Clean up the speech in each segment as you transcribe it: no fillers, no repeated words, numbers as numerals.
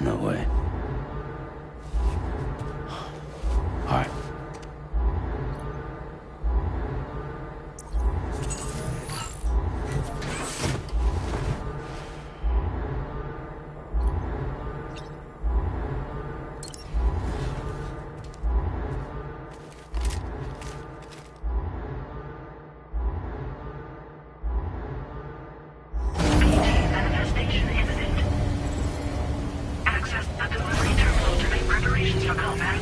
No way. All right. Manifestation imminent. Access the delivery terminal to make preparations for combat.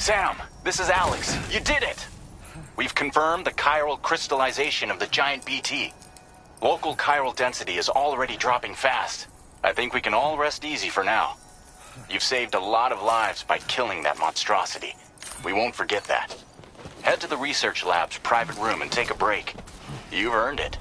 Sam, this is Alex. You did it! We've confirmed the chiral crystallization of the giant BT. Local chiral density is already dropping fast. I think we can all rest easy for now. You've saved a lot of lives by killing that monstrosity. We won't forget that. Head to the research lab's private room and take a break. You've earned it.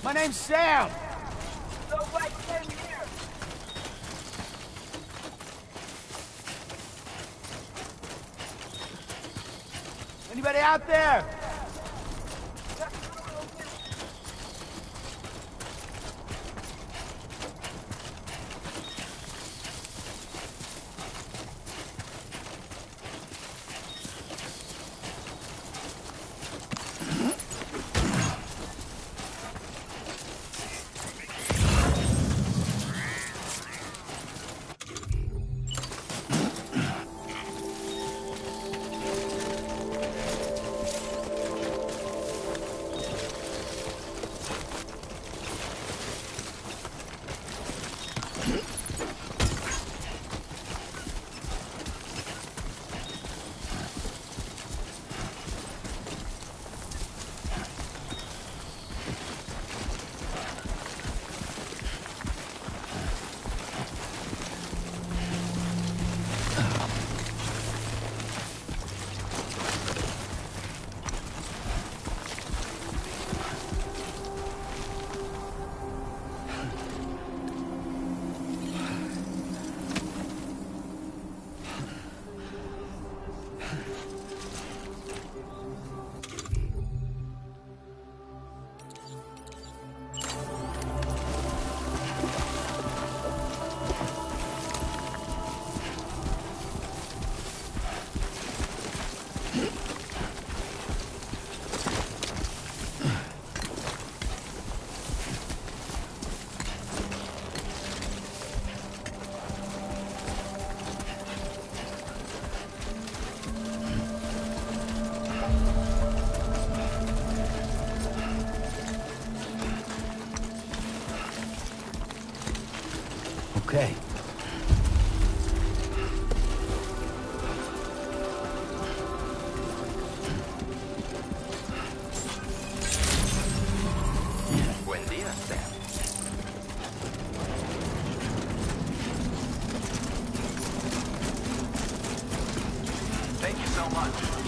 My name's Sam! Nobody came here! Anybody out there? Okay. Buen día, Sam. Thank you so much.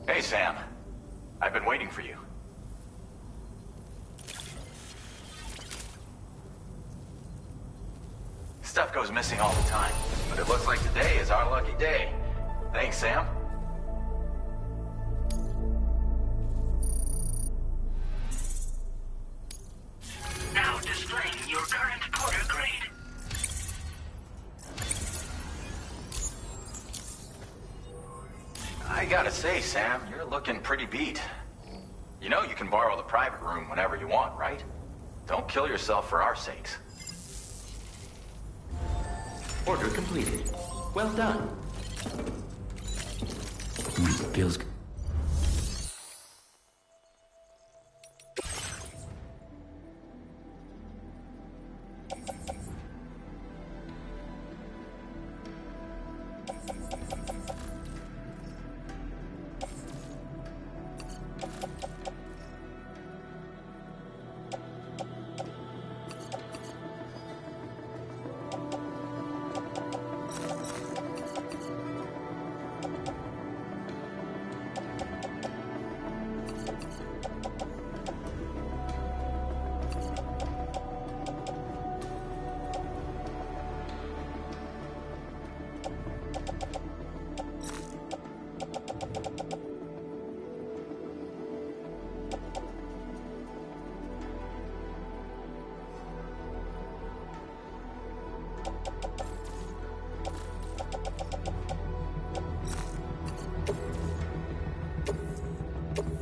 Hey, Sam. I've been waiting for you. Stuff goes missing all the time, but it looks like today is our lucky day. Thanks, Sam. Now displaying your current quarter grade. I gotta say, Sam, you're looking pretty beat. You know you can borrow the private room whenever you want, right? Don't kill yourself for our sakes. Order completed. Well done. Feels good.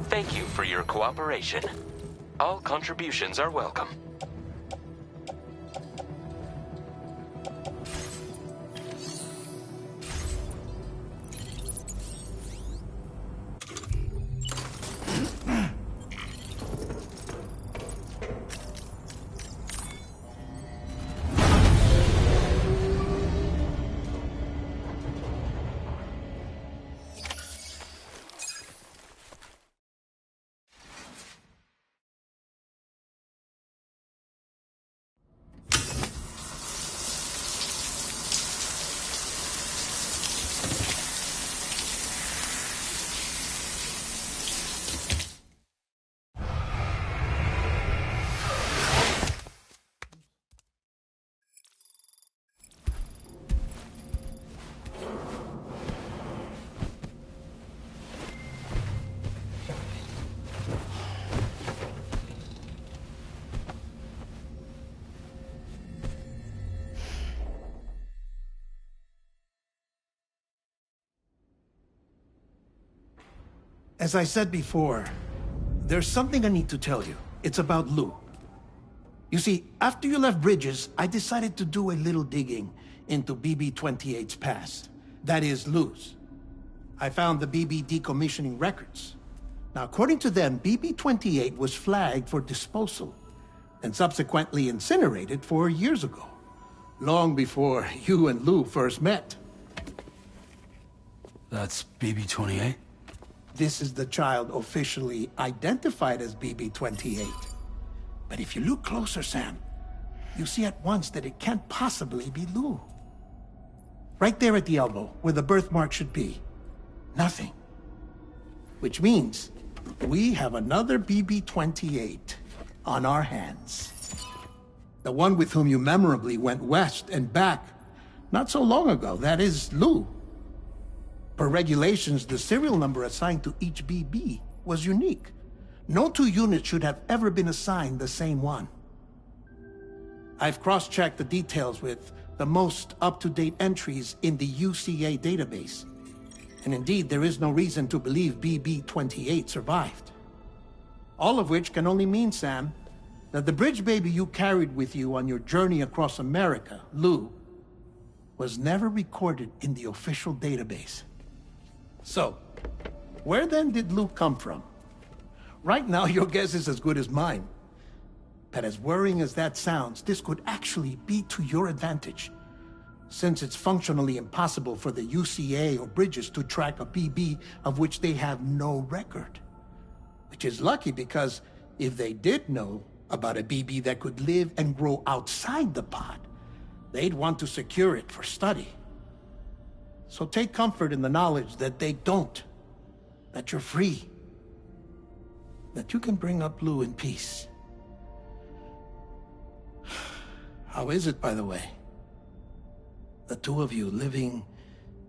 Thank you for your cooperation. All contributions are welcome. As I said before, there's something I need to tell you. It's about Lou. You see, after you left Bridges, I decided to do a little digging into BB-28's past. That is, Lou's. I found the BB decommissioning records. Now, according to them, BB-28 was flagged for disposal and subsequently incinerated 4 years ago, long before you and Lou first met. That's BB-28? This is the child officially identified as BB-28. But if you look closer, Sam, you see at once that it can't possibly be Lou. Right there at the elbow, where the birthmark should be. Nothing. Which means we have another BB-28 on our hands. The one with whom you memorably went west and back not so long ago, that is Lou. Per regulations, the serial number assigned to each BB was unique. No two units should have ever been assigned the same one. I've cross-checked the details with the most up-to-date entries in the UCA database. And indeed, there is no reason to believe BB-28 survived. All of which can only mean, Sam, that the bridge baby you carried with you on your journey across America, Lou, was never recorded in the official database. So, where then did Lou come from? Right now, your guess is as good as mine. But as worrying as that sounds, this could actually be to your advantage, since it's functionally impossible for the UCA or Bridges to track a BB of which they have no record. Which is lucky, because if they did know about a BB that could live and grow outside the pod, they'd want to secure it for study. So take comfort in the knowledge that they don't, that you're free, that you can bring up Lou in peace. How is it, by the way? The two of you living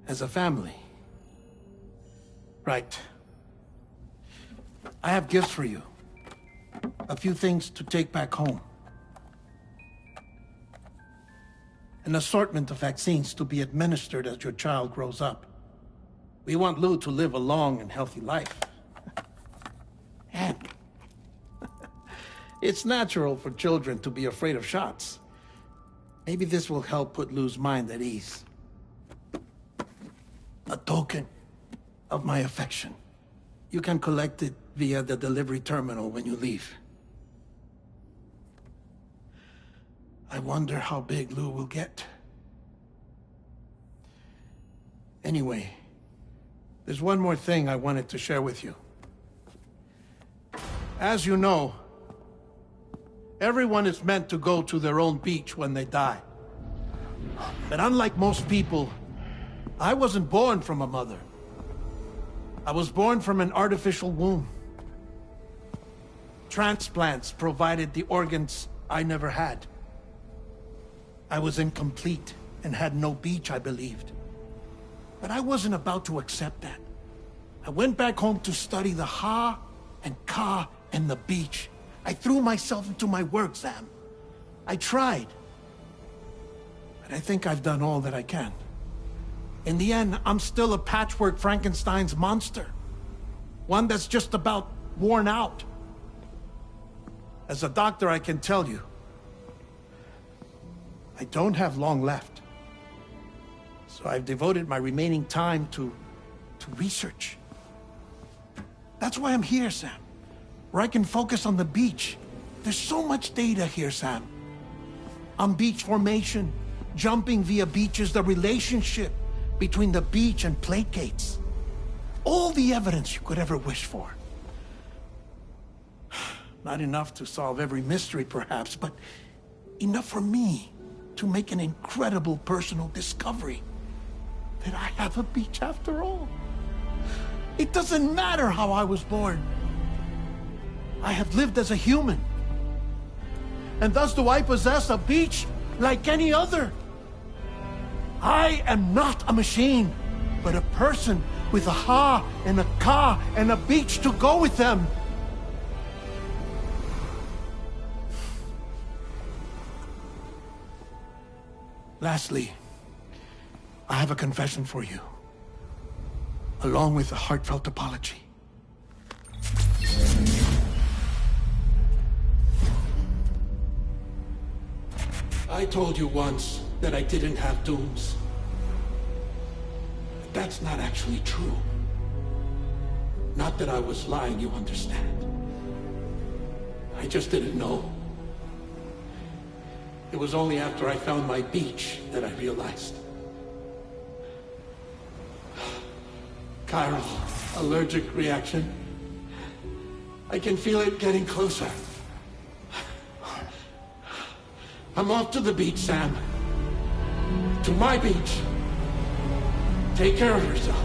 as a family. Right. I have gifts for you. A few things to take back home. An assortment of vaccines to be administered as your child grows up. We want Lou to live a long and healthy life. And it's natural for children to be afraid of shots. Maybe this will help put Lou's mind at ease. A token of my affection. You can collect it via the delivery terminal when you leave. I wonder how big Lou will get. Anyway, there's one more thing I wanted to share with you. As you know, everyone is meant to go to their own beach when they die. But unlike most people, I wasn't born from a mother. I was born from an artificial womb. Transplants provided the organs I never had. I was incomplete and had no beach, I believed. But I wasn't about to accept that. I went back home to study the Ha and Ka and the beach. I threw myself into my work, Sam. I tried. But I think I've done all that I can. In the end, I'm still a patchwork Frankenstein's monster. One that's just about worn out. As a doctor, I can tell you, I don't have long left. So I've devoted my remaining time to research. That's why I'm here, Sam. Where I can focus on the beach. There's so much data here, Sam. On beach formation, jumping via beaches, the relationship between the beach and plate gates. All the evidence you could ever wish for. Not enough to solve every mystery, perhaps, but enough for me to make an incredible personal discovery. That I have a beach after all. It doesn't matter how I was born. I have lived as a human. And thus do I possess a beach like any other. I am not a machine, but a person with a Ha and a Ka and a beach to go with them. Lastly, I have a confession for you, along with a heartfelt apology. I told you once that I didn't have dooms. But that's not actually true. Not that I was lying, you understand. I just didn't know. It was only after I found my beach that I realized. Chiral allergic reaction. I can feel it getting closer. I'm off to the beach, Sam. To my beach. Take care of yourself.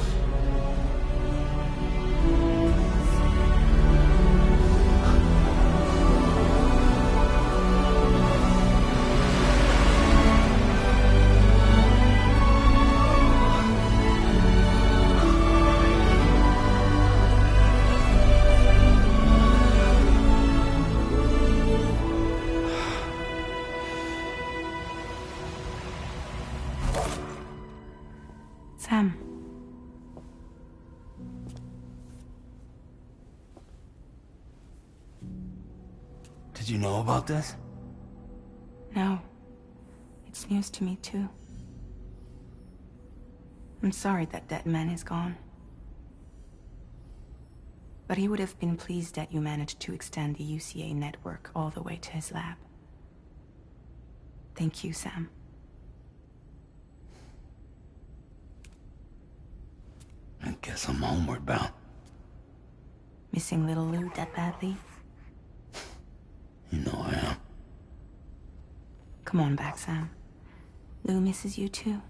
Sam. Did you know about this? No. It's news to me, too. I'm sorry that man is gone. But he would have been pleased that you managed to extend the UCA network all the way to his lab. Thank you, Sam. I guess I'm homeward bound. Missing little Lou that badly? You know I am. Come on back, Sam. Lou misses you too.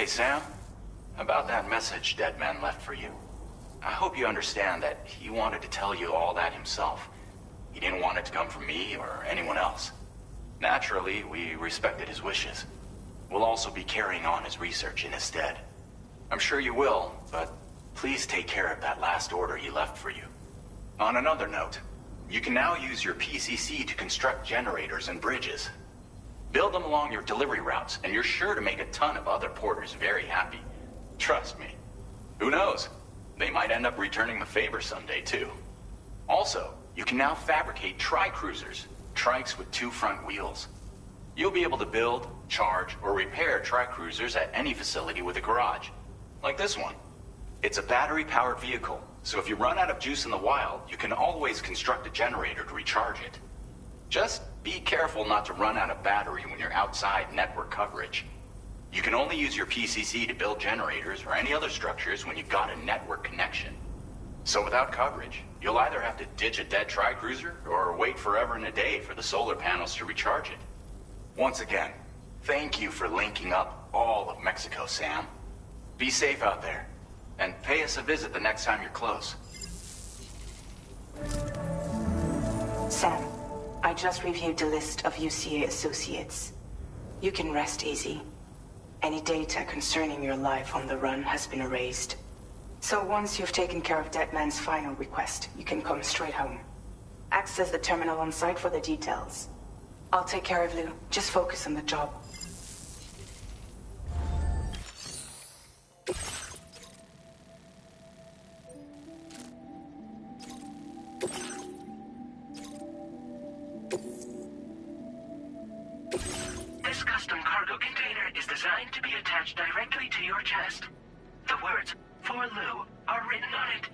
Hey, Sam. About that message Deadman left for you. I hope you understand that he wanted to tell you all that himself. He didn't want it to come from me or anyone else. Naturally, we respected his wishes. We'll also be carrying on his research in his stead. I'm sure you will, but please take care of that last order he left for you. On another note, you can now use your PCC to construct generators and bridges. Build them along your delivery routes, and you're sure to make a ton of other porters very happy. Trust me. Who knows? They might end up returning the favor someday, too. Also, you can now fabricate tri-cruisers, trikes with 2 front wheels. You'll be able to build, charge, or repair tri-cruisers at any facility with a garage. Like this one. It's a battery-powered vehicle, so if you run out of juice in the wild, you can always construct a generator to recharge it. Just be careful not to run out of battery when you're outside network coverage. You can only use your PCC to build generators or any other structures when you've got a network connection. So without coverage, you'll either have to ditch a dead tri-cruiser or wait forever and a day for the solar panels to recharge it. Once again, thank you for linking up all of Mexico, Sam. Be safe out there, and pay us a visit the next time you're close. Sam, I just reviewed the list of UCA associates. You can rest easy. Any data concerning your life on the run has been erased. So once you've taken care of Deadman's final request, you can come straight home. Access the terminal on site for the details. I'll take care of Lou. Just focus on the job. This custom cargo container is designed to be attached directly to your chest. The words, "For Lou," are written on it.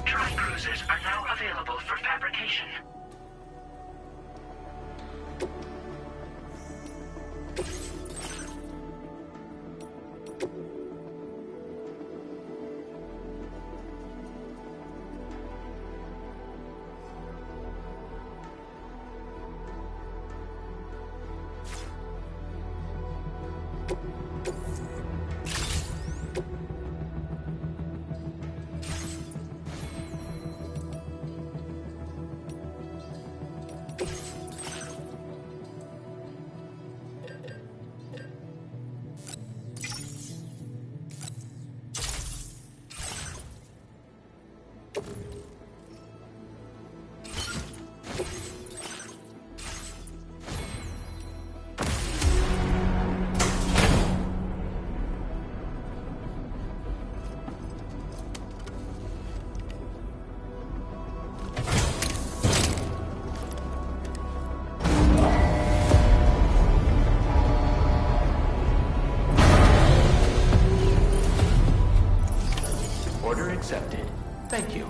Tri-cruisers are now available for fabrication. Order accepted. Thank you.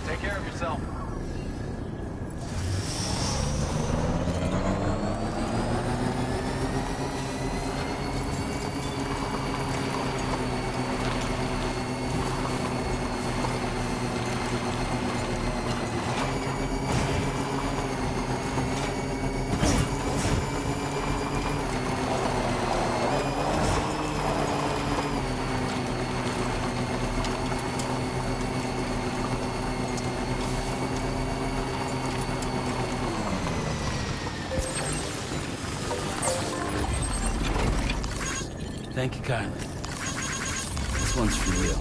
Take care of yourself. Thank you kindly. This one's for you.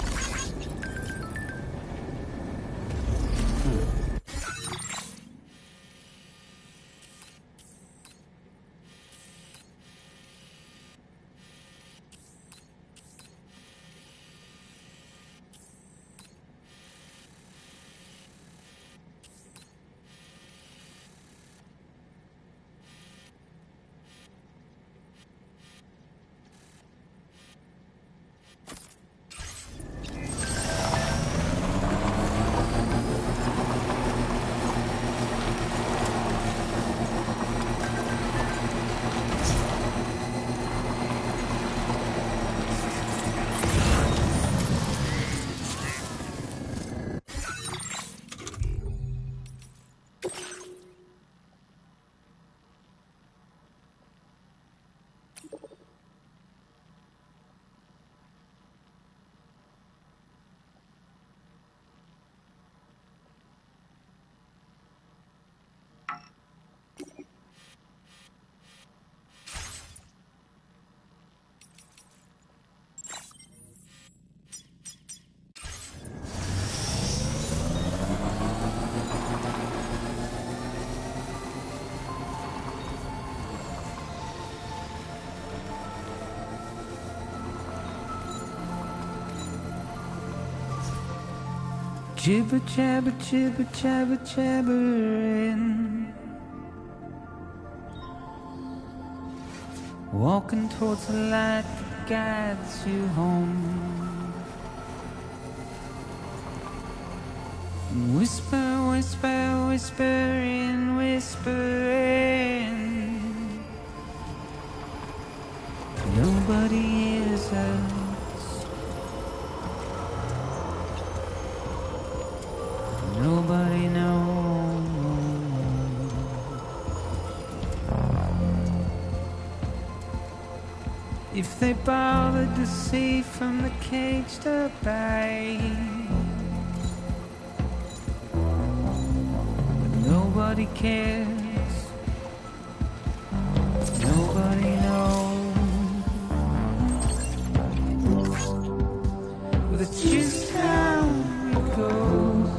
Jibber jabber, jibber jabber, jabbering. Walking towards the light that guides you home. Whisper, whisper, whispering, whispering. Nobody hears us. Nobody knows. If they bothered to see from the cage to bay, but nobody cares. Nobody knows. But it's just how it goes.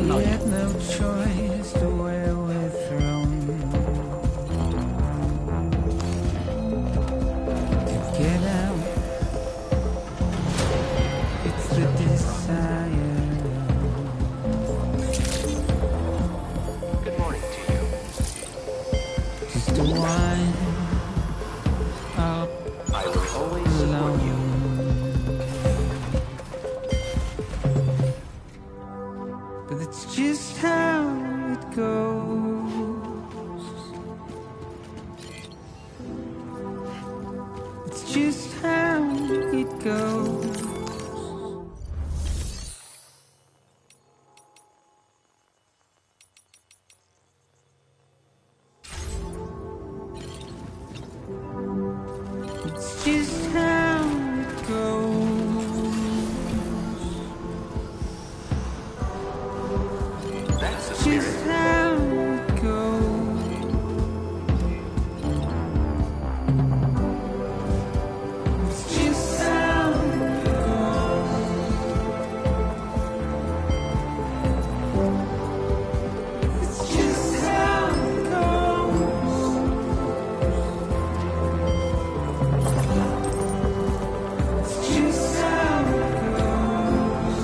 We had no choice to where we're thrown. To get out, it's the desire. Good morning to you. Just to wind up I will always support you. But it's just how it goes. It's just how it goes. It's just how it goes. That's the Just spirit. how it goes. It's just how it goes. It's just how it goes. It's just how it goes.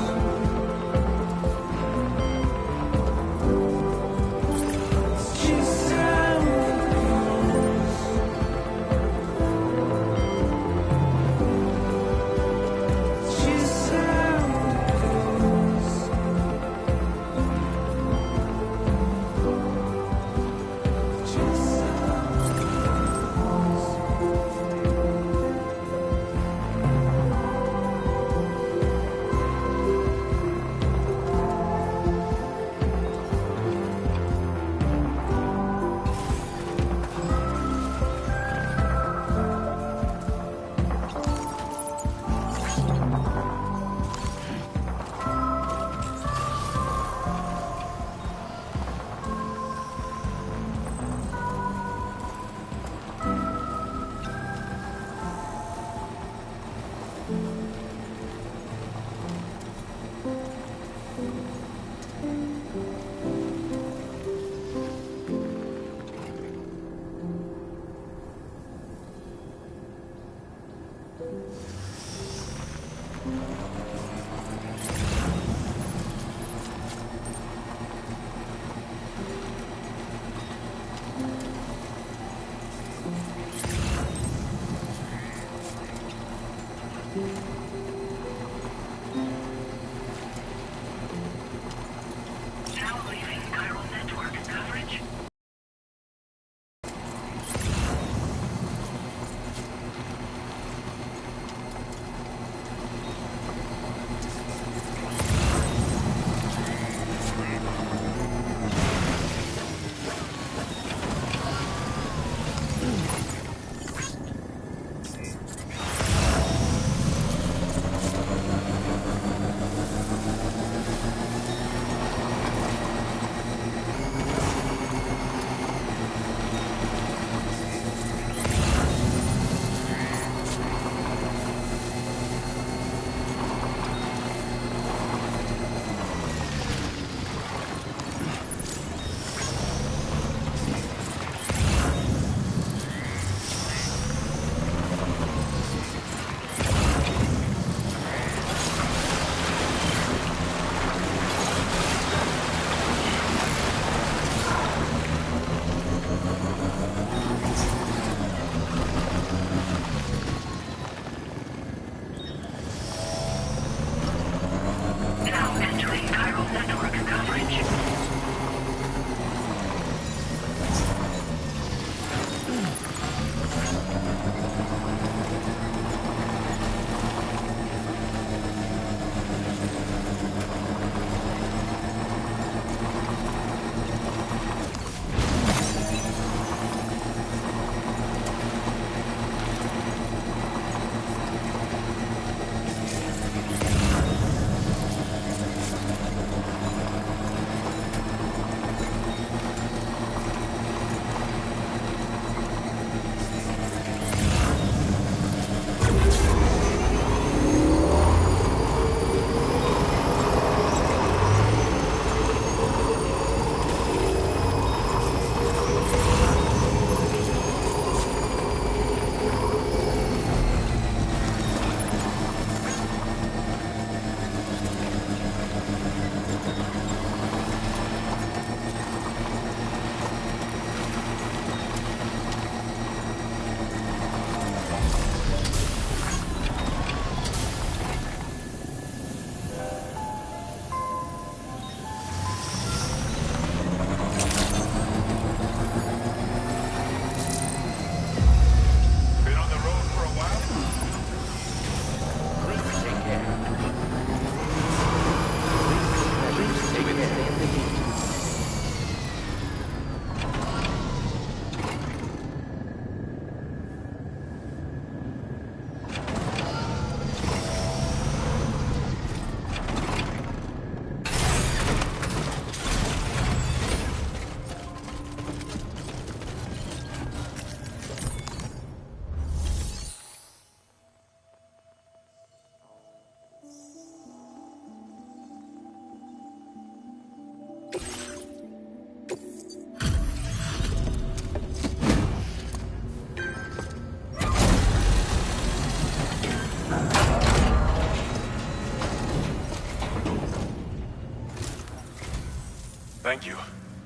Thank you.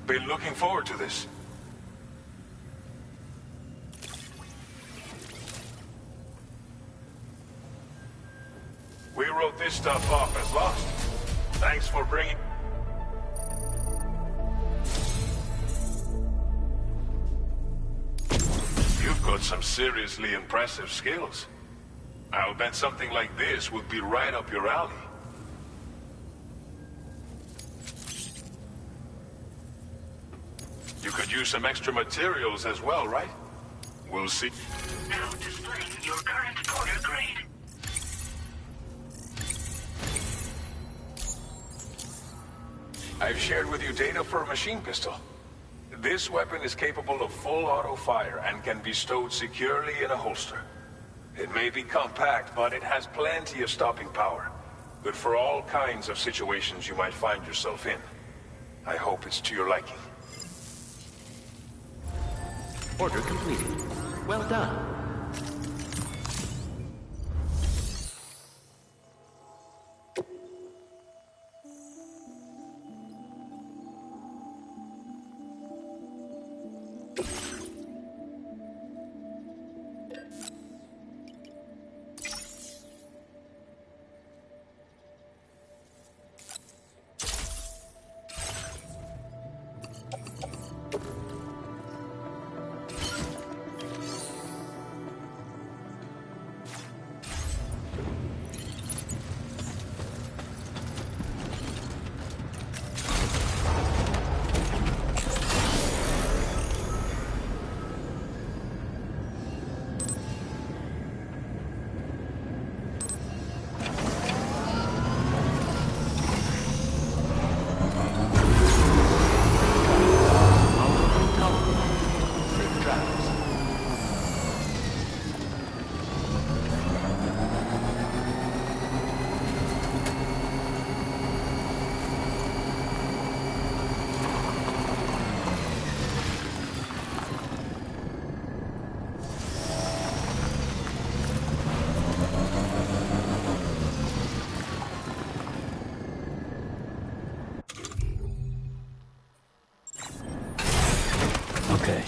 Been looking forward to this. We wrote this stuff off as lost. Thanks for bringing... You've got some seriously impressive skills. I'll bet something like this would be right up your alley. You could use some extra materials as well, right? We'll see. Now displaying your current porter grade. I've shared with you data for a machine pistol. This weapon is capable of full auto fire and can be stowed securely in a holster. It may be compact, but it has plenty of stopping power. Good for all kinds of situations you might find yourself in. I hope it's to your liking. Order completed. Well done. Okay.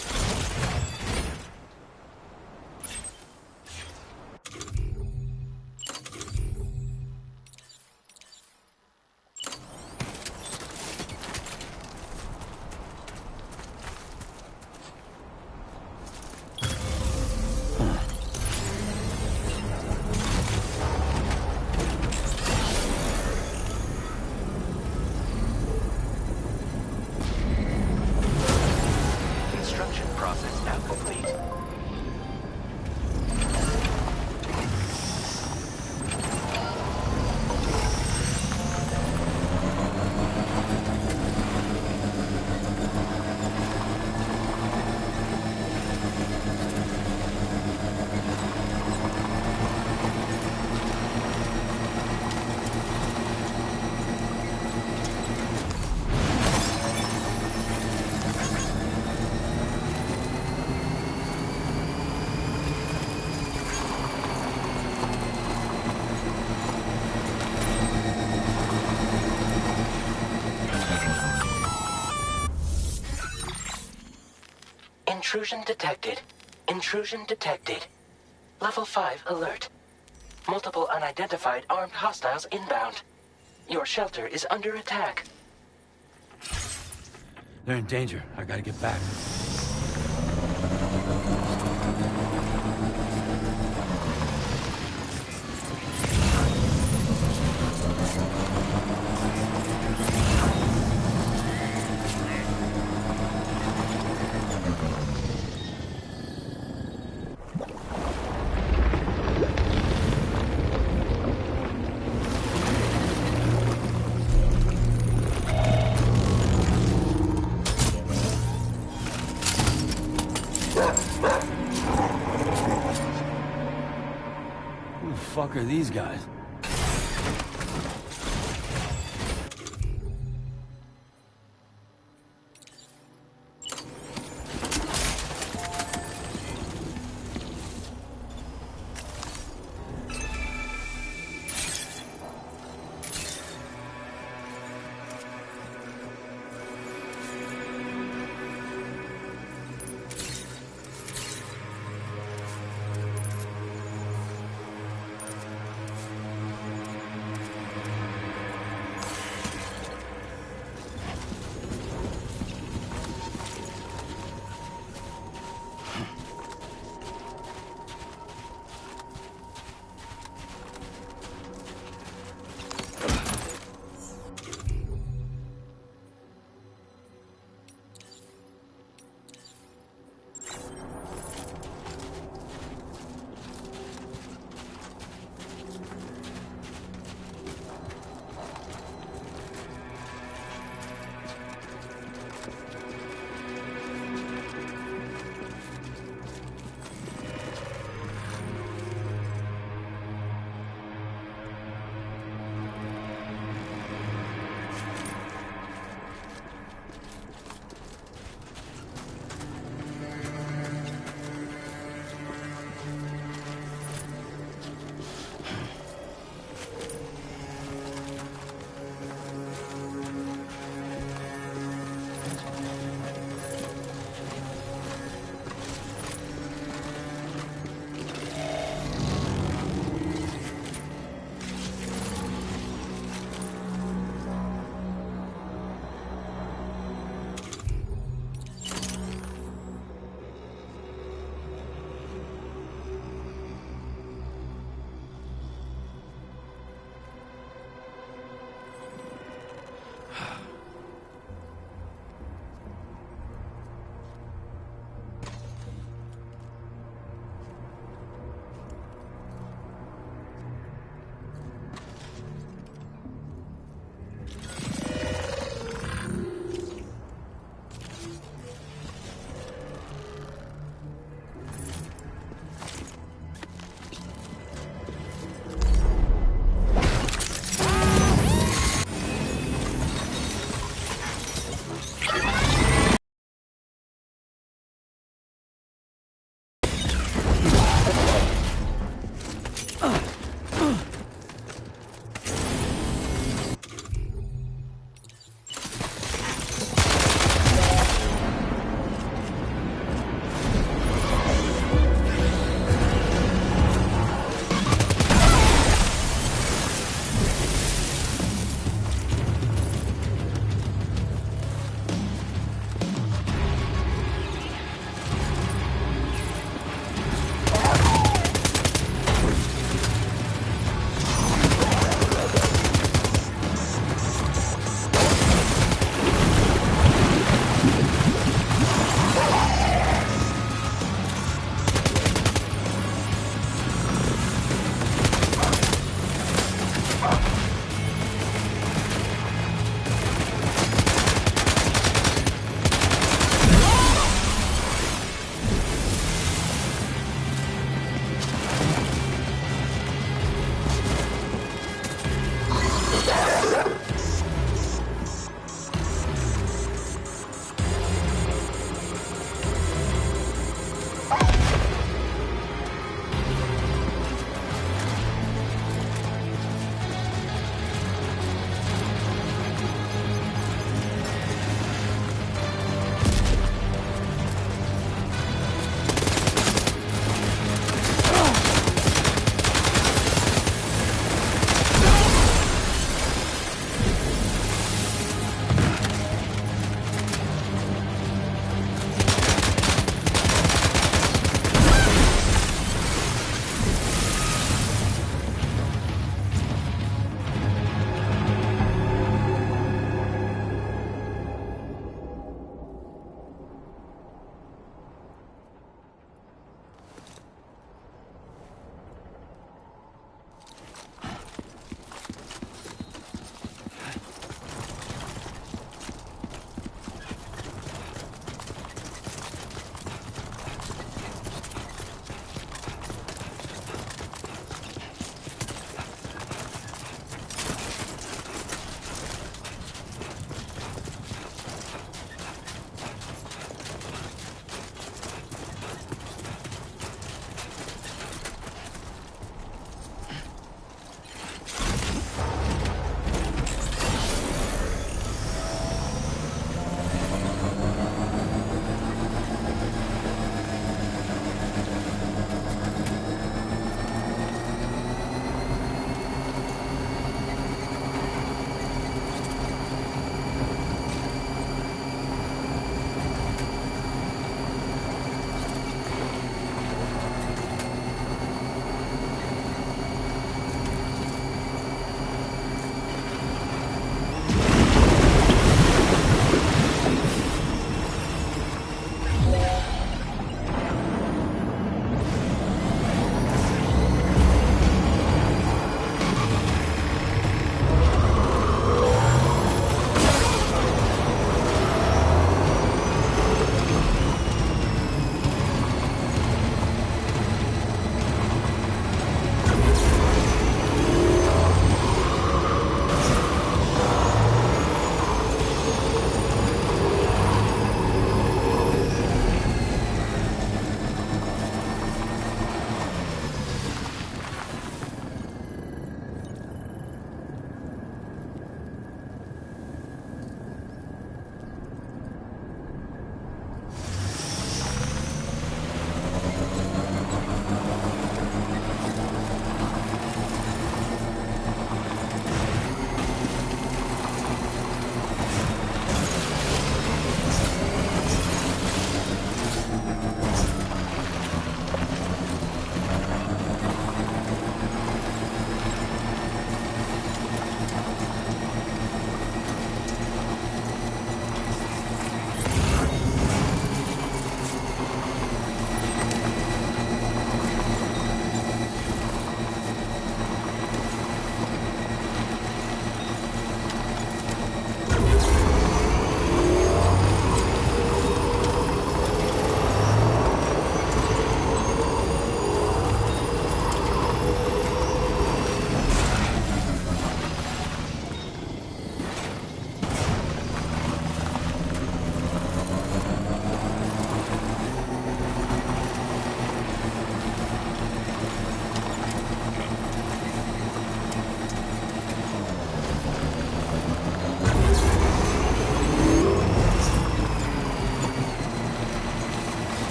Construction process now complete. Intrusion detected. Intrusion detected. Level 5 alert. Multiple unidentified armed hostiles inbound. Your shelter is under attack. They're in danger. I gotta get back. Who the fuck are these guys?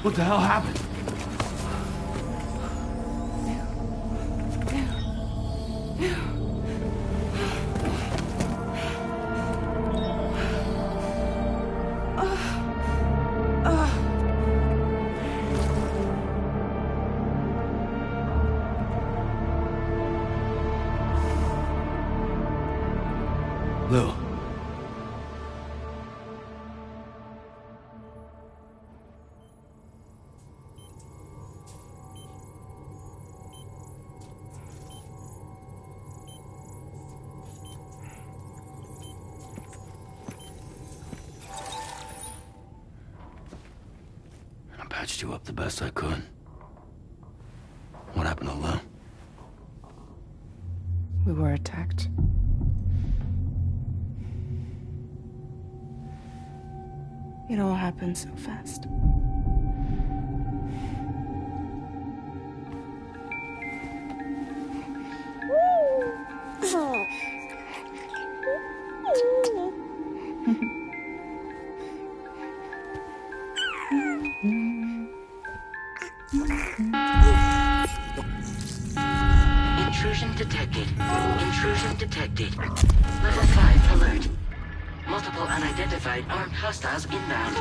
What the hell happened? Lou. I patched you up the best I could. What happened to Lou? We were attacked. It all happened so fast. Intrusion detected. Intrusion detected. Level 5 alert. Multiple unidentified armed hostiles inbound.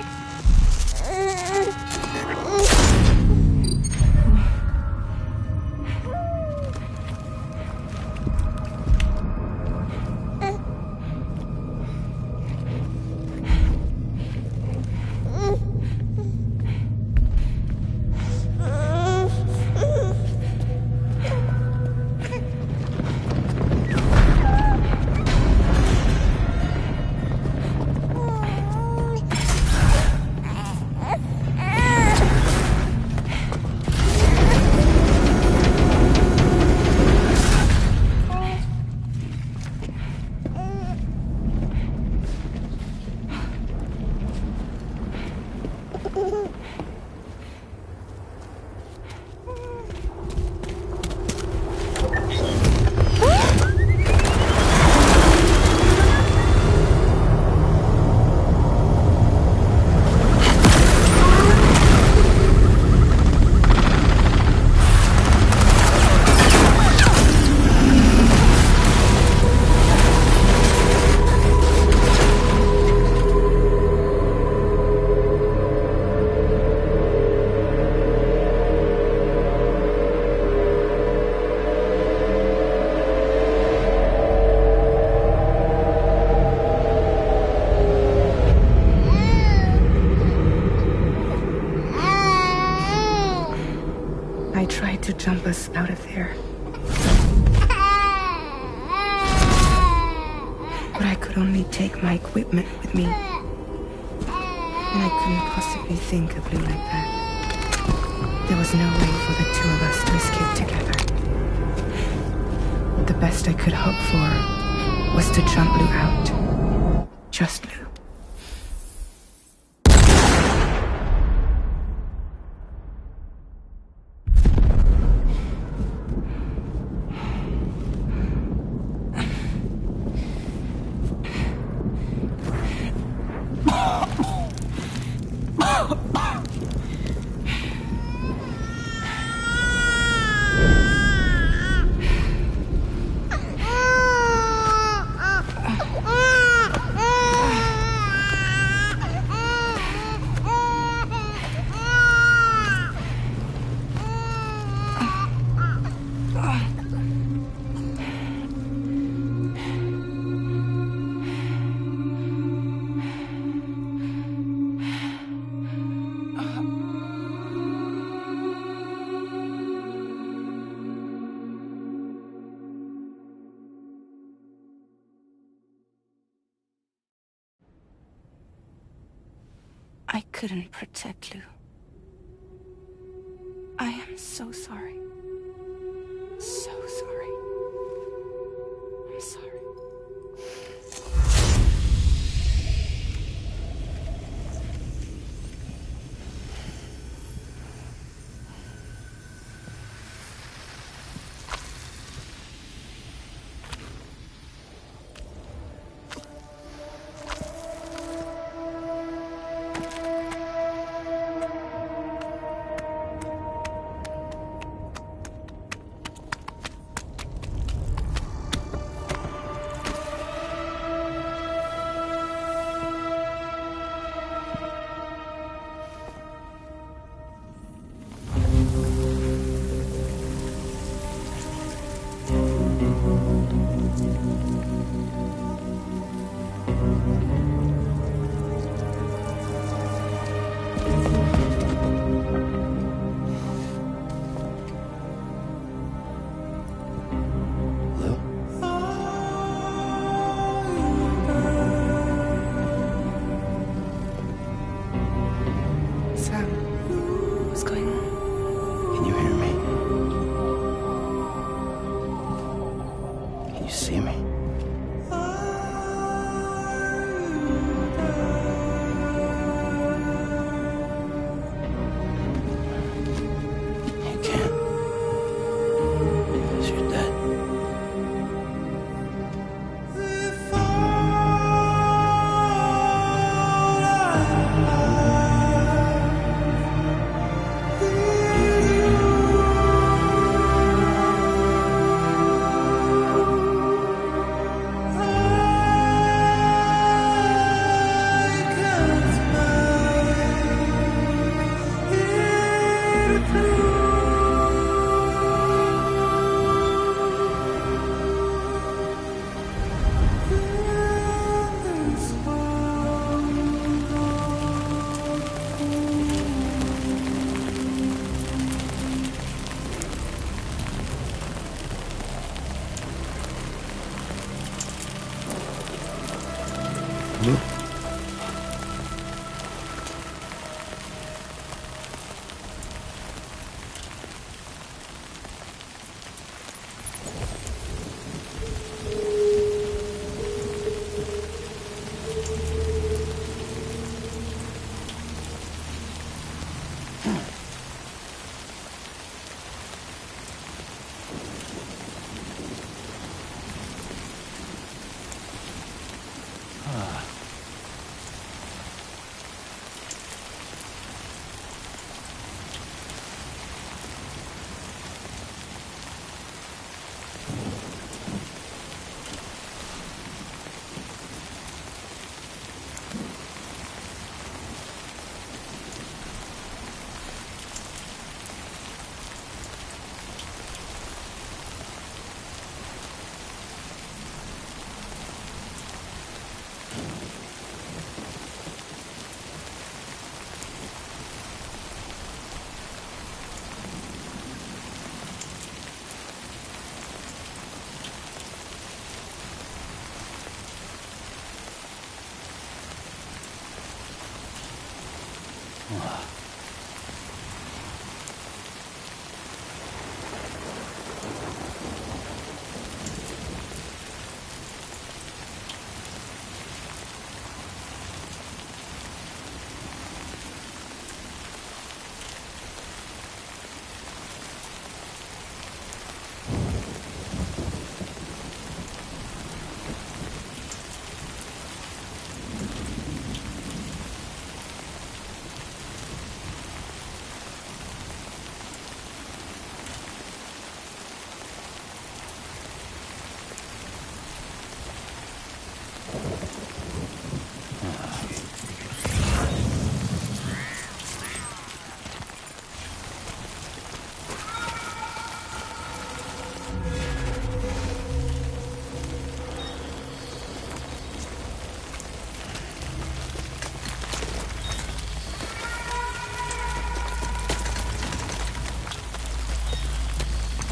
I tried to jump us out of there. But I could only take my equipment with me. And I couldn't possibly think of Lou like that. There was no way for the two of us to escape together. The best I could hope for was to jump Lou out. Just Lou. I couldn't protect Lou. I am so sorry. So sorry. I'm sorry.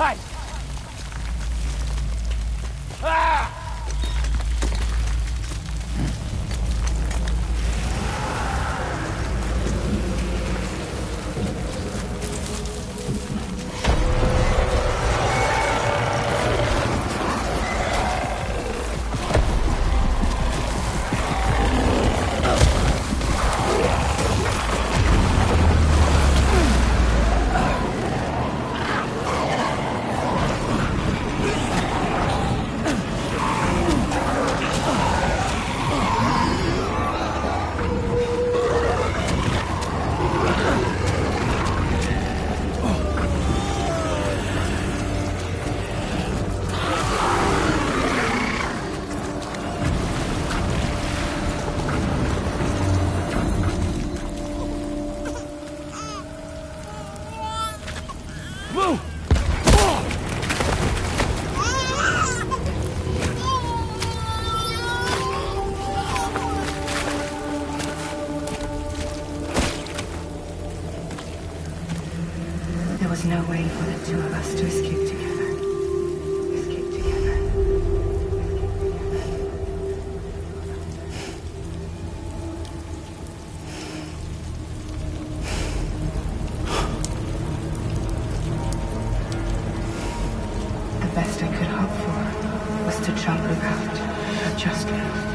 Hi! Ah! There was no way for the two of us to escape together. Escape together. The best I could hope for was to jump without adjustment.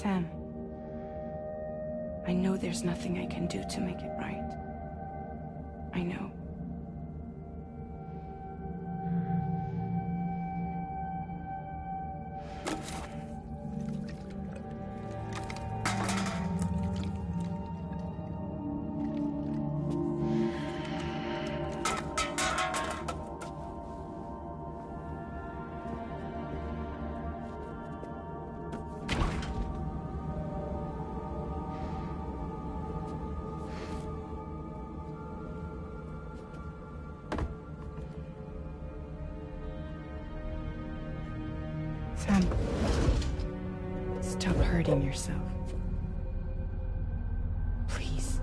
Sam, I know there's nothing I can do to make it right. I know. Sam, stop hurting yourself. Please.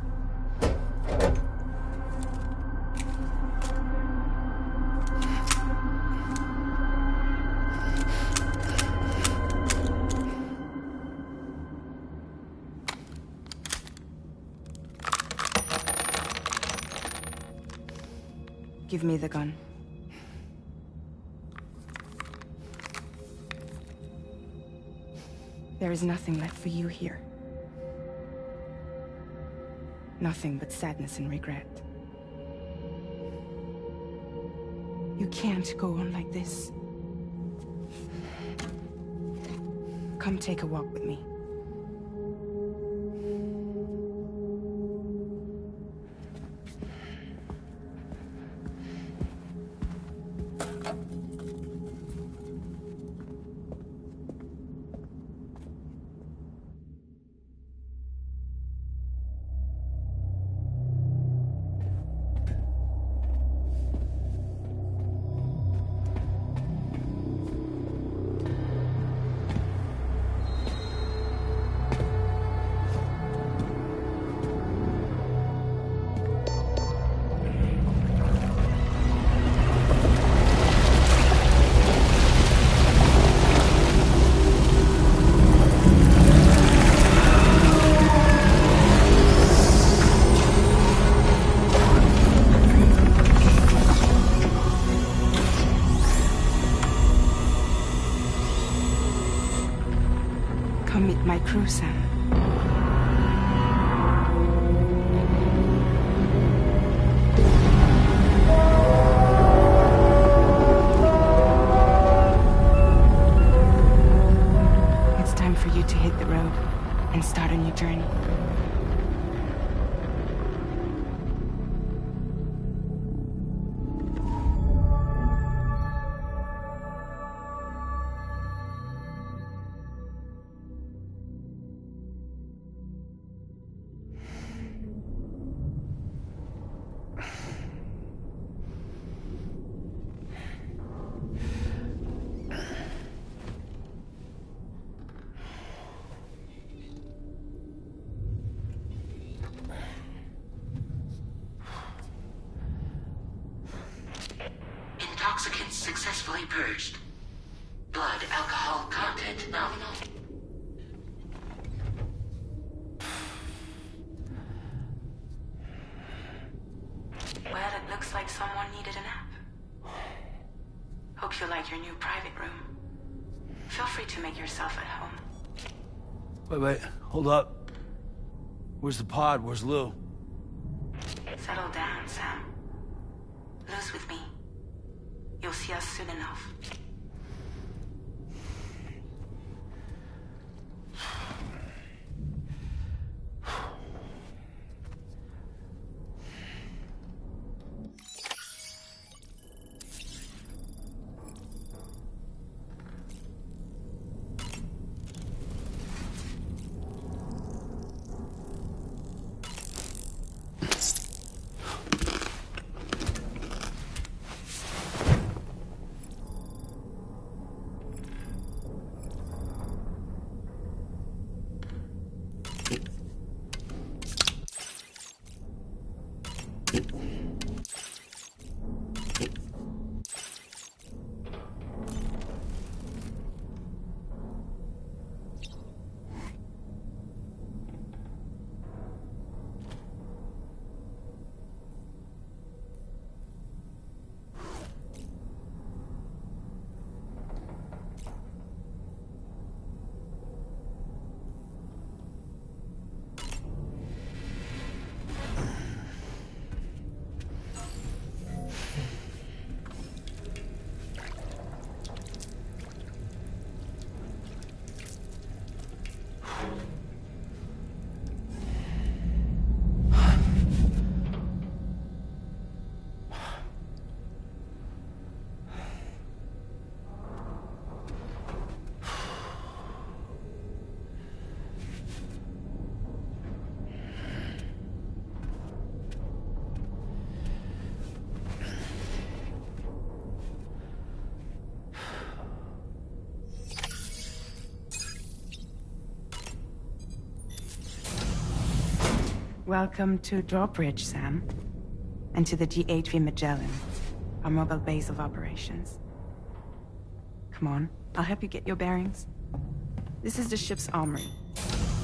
Give me the gun. There is nothing left for you here. Nothing but sadness and regret. You can't go on like this. Come take a walk with me. Come meet my crew, Sam. It's time for you to hit the road and start a new journey. Intoxicants successfully purged. Blood alcohol content nominal. Well, it looks like someone needed a nap. Hope you like your new private room. Feel free to make yourself at home. Wait, hold up. Where's the pod? Where's Lou? Settle down, Sam. Lou's with me. You'll see us soon enough. Welcome to Drawbridge, Sam. And to the DHV Magellan, our mobile base of operations. Come on, I'll help you get your bearings. This is the ship's armory.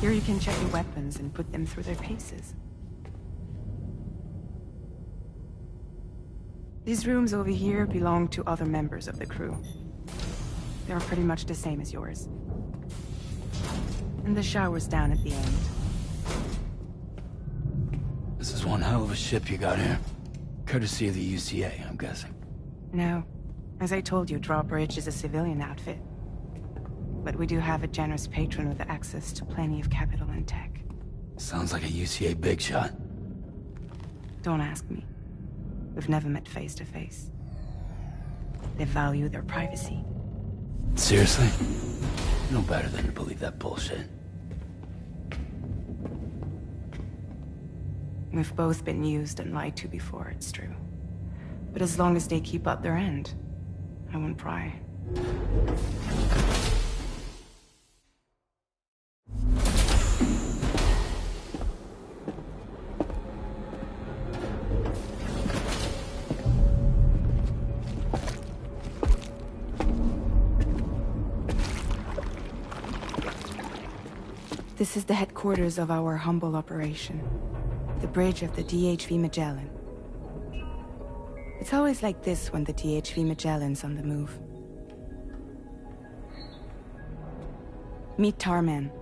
Here you can check your weapons and put them through their paces. These rooms over here belong to other members of the crew. They're pretty much the same as yours. And the shower's down at the end. This is one hell of a ship you got here. Courtesy of the UCA, I'm guessing. No. As I told you, Drawbridge is a civilian outfit. But we do have a generous patron with access to plenty of capital and tech. Sounds like a UCA big shot. Don't ask me. We've never met face to face. They value their privacy. Seriously? No better than to believe that bullshit. We've both been used and lied to before, it's true. But as long as they keep up their end, I won't pry. This is the headquarters of our humble operation. The bridge of the DHV Magellan. It's always like this when the DHV Magellan's on the move. Meet Tarman,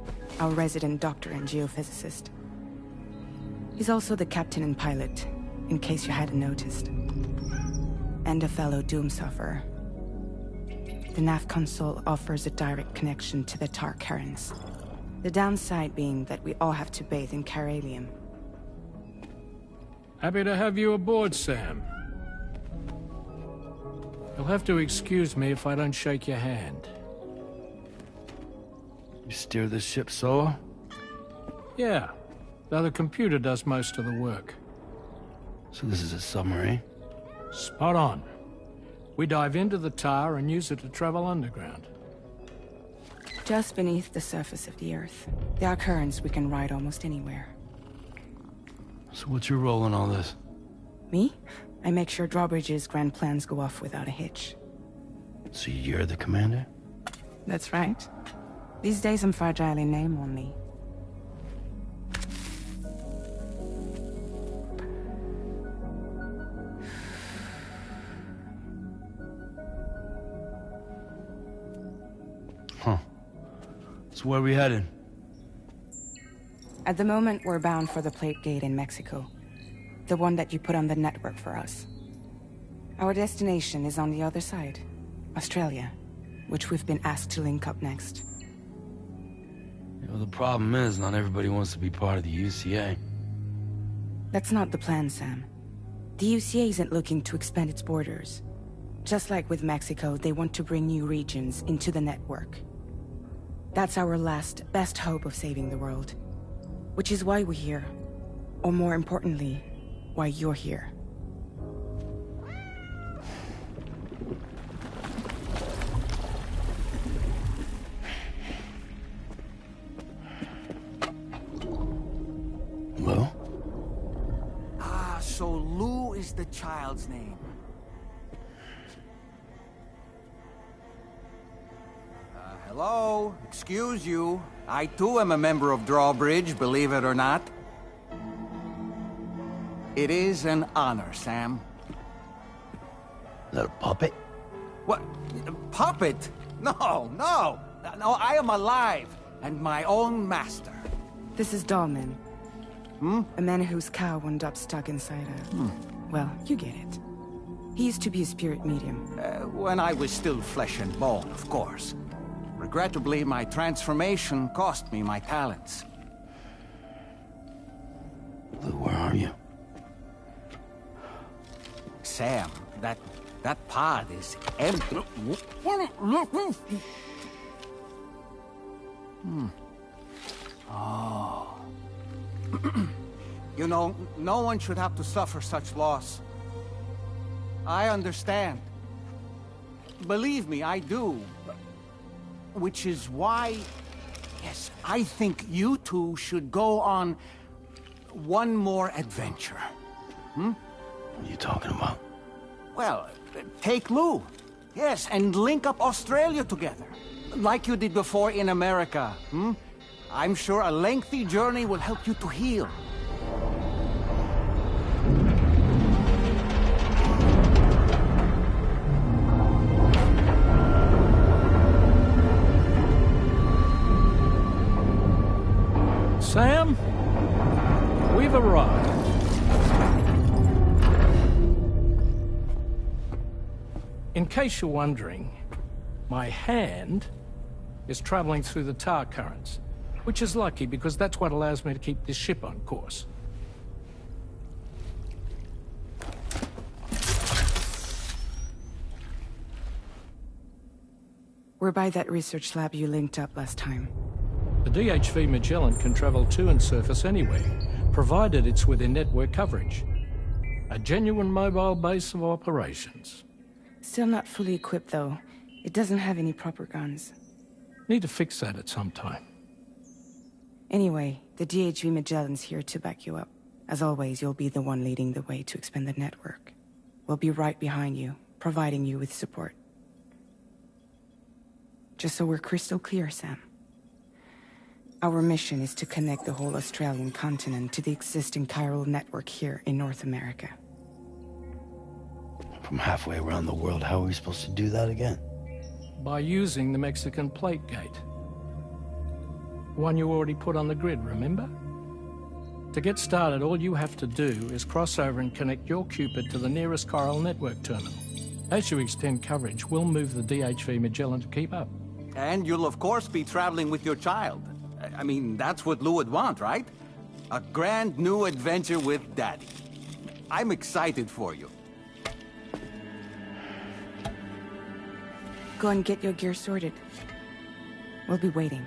our resident doctor and geophysicist. He's also the captain and pilot, in case you hadn't noticed. And a fellow Doom sufferer. The nav console offers a direct connection to the Tarkarans. The downside being that we all have to bathe in Karelium. Happy to have you aboard, Sam. You'll have to excuse me if I don't shake your hand. You steer this ship solo? Yeah, though the computer does most of the work. So this is a submarine? Spot on. We dive into the Tar and use it to travel underground. Just beneath the surface of the Earth, there are currents we can ride almost anywhere. So what's your role in all this? Me? I make sure Drawbridge's grand plans go off without a hitch. So you're the commander? That's right. These days I'm fragile in name only. Huh. So where are we headed? At the moment, we're bound for the Plate Gate in Mexico. The one that you put on the network for us. Our destination is on the other side. Australia, which we've been asked to link up next. You know, the problem is, not everybody wants to be part of the UCA. That's not the plan, Sam. The UCA isn't looking to expand its borders. Just like with Mexico, they want to bring new regions into the network. That's our last, best hope of saving the world. Which is why we're here. Or more importantly, why you're here. Hello? Ah, so Lou is the child's name. Hello? Excuse you. I too am a member of Drawbridge, believe it or not. It is an honor, Sam. Is that a puppet? What? Puppet? No, no! No, I am alive, and my own master. This is Dahlman. A man whose cow wound up stuck inside a... Well, you get it. He used to be a spirit medium. When I was still flesh and bone, of course. Regrettably, my transformation cost me my talents. Lou, where are you? Sam, that pod is empty. Oh. You know, no one should have to suffer such loss. I understand. Believe me, I do. Which is why, yes, I think you two should go on, one more adventure. What are you talking about? Well, take Lou. Yes, and link up Australia together. Like you did before in America. I'm sure a lengthy journey will help you to heal. Sam, we've arrived. In case you're wondering, my hand is traveling through the tar currents, which is lucky because that's what allows me to keep this ship on course. We're by that research lab you linked up last time. The DHV Magellan can travel to and surface anywhere, provided it's within network coverage. A genuine mobile base of operations. Still not fully equipped, though. It doesn't have any proper guns. Need to fix that at some time. Anyway, the DHV Magellan's here to back you up. As always, you'll be the one leading the way to expand the network. We'll be right behind you, providing you with support. Just so we're crystal clear, Sam. Our mission is to connect the whole Australian continent to the existing chiral network here in North America. From halfway around the world, how are we supposed to do that again? By using the Mexican plate gate. One you already put on the grid, remember? To get started, all you have to do is cross over and connect your Cupid to the nearest chiral network terminal. As you extend coverage, we'll move the DHV Magellan to keep up. And you'll of course be traveling with your child. I mean, that's what Lou would want, right? A grand new adventure with Daddy. I'm excited for you. Go and get your gear sorted. We'll be waiting.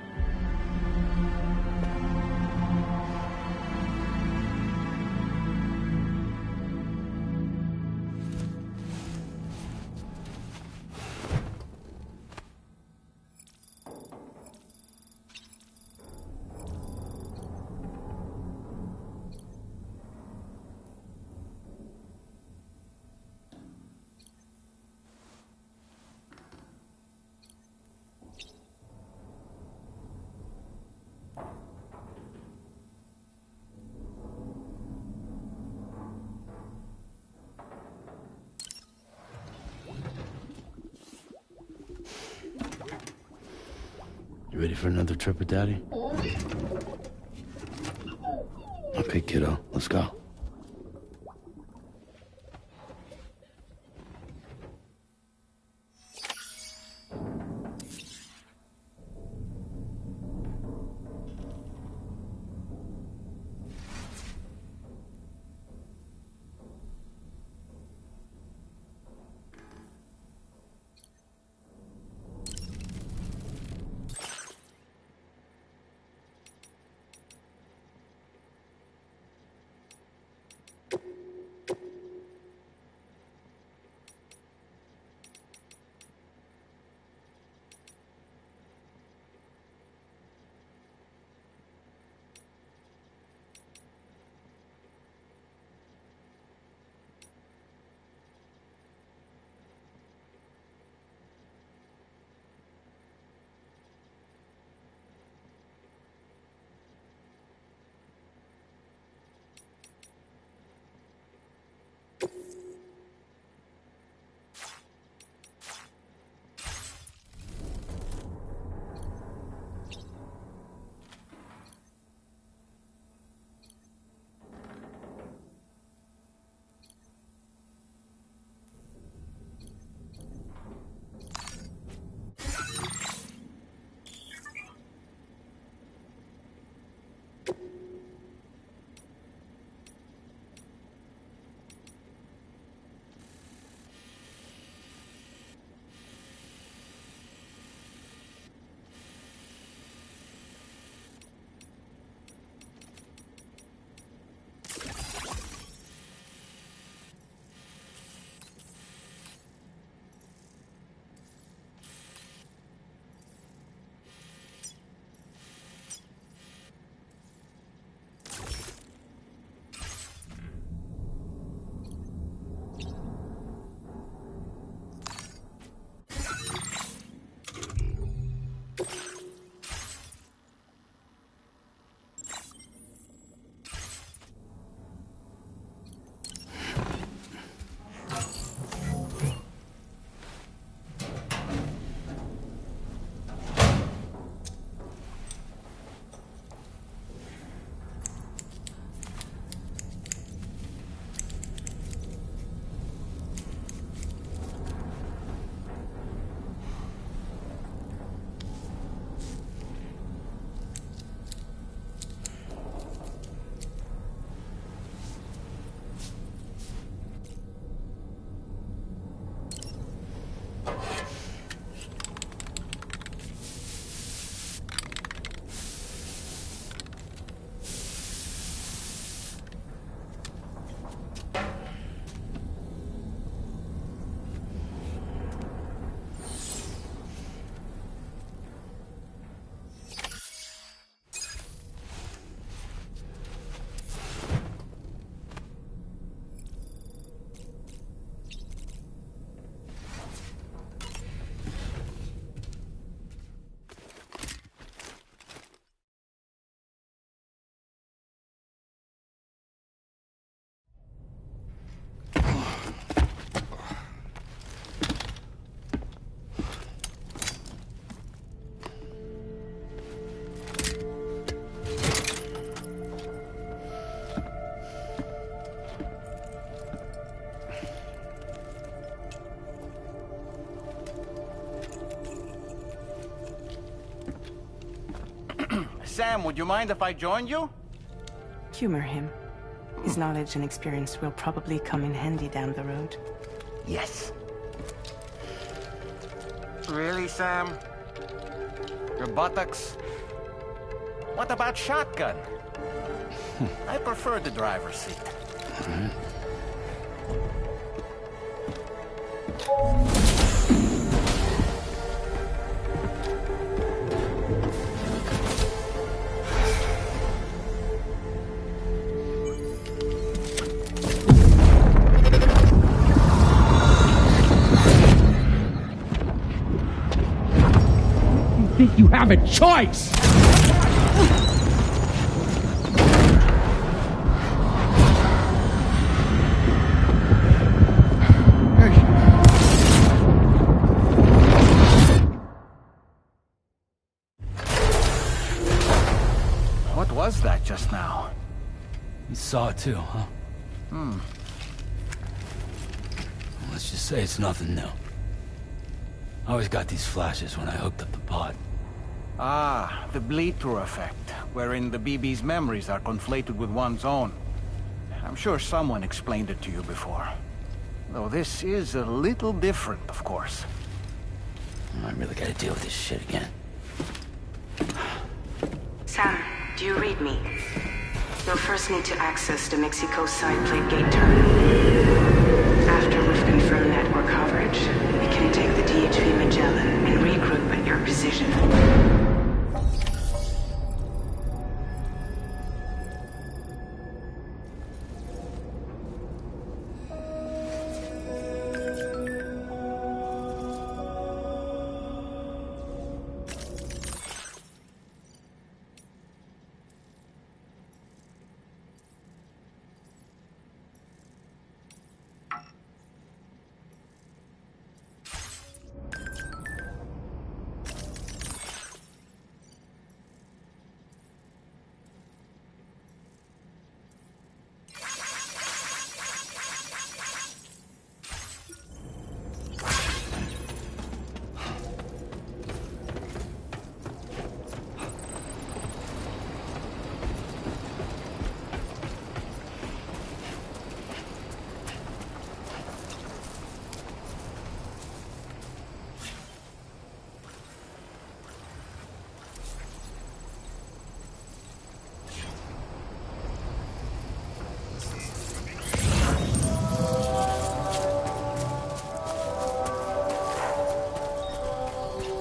You ready for another trip with Daddy? Okay, kiddo, let's go. Sam, would you mind if I joined you? Humor him. His knowledge and experience will probably come in handy down the road. Yes. Really, Sam? Your buttocks? What about shotgun? I prefer the driver's seat. Think you have a choice? What was that just now? You saw it too, huh? Let's just say it's nothing new. I always got these flashes when I hooked up the pod. Ah, the bleed-through effect, wherein the BB's memories are conflated with one's own. I'm sure someone explained it to you before. Though this is a little different, of course. I really gotta deal with this shit again. Sam, do you read me? You'll first need to access the Mexico side plate gate terminal. After we've confirmed network coverage, we can take the DHV Magellan and regroup at your position.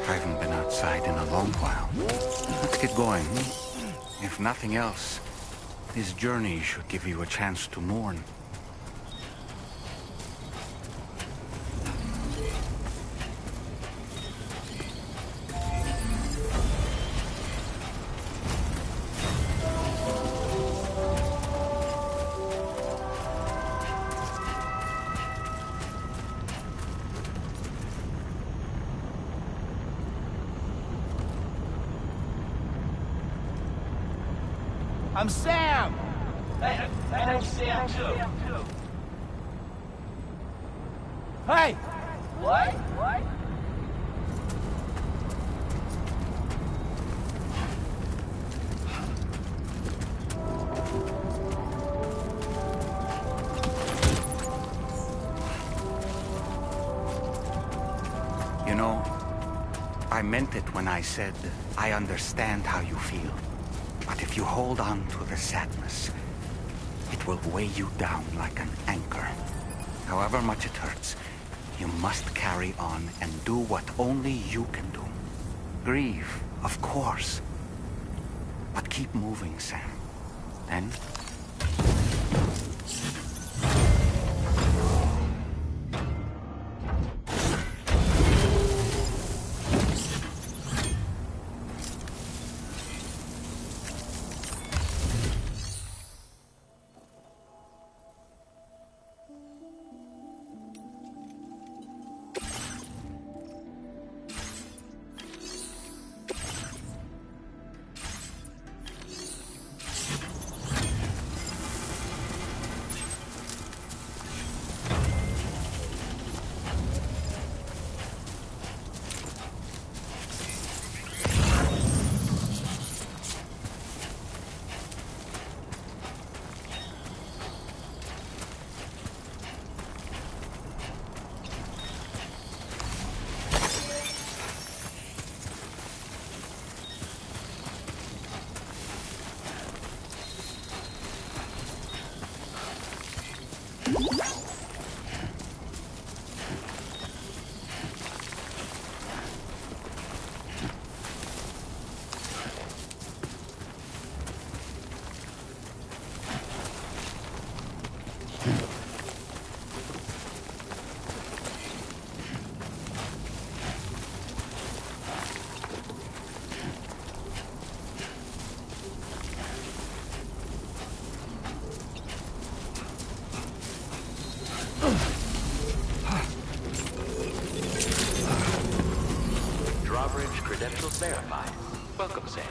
I haven't been outside in a long while. Let's get going. If nothing else, this journey should give you a chance to mourn. I'm Sam! Hey, I'm Sam too. Hey! What? What? You know, I meant it when I said I understand how you feel. But if you hold on to the sadness, it will weigh you down like an anchor. However much it hurts, you must carry on and do what only you can do. Grieve, of course. But keep moving, Sam. Then Coverage credentials verified. Welcome, Sam.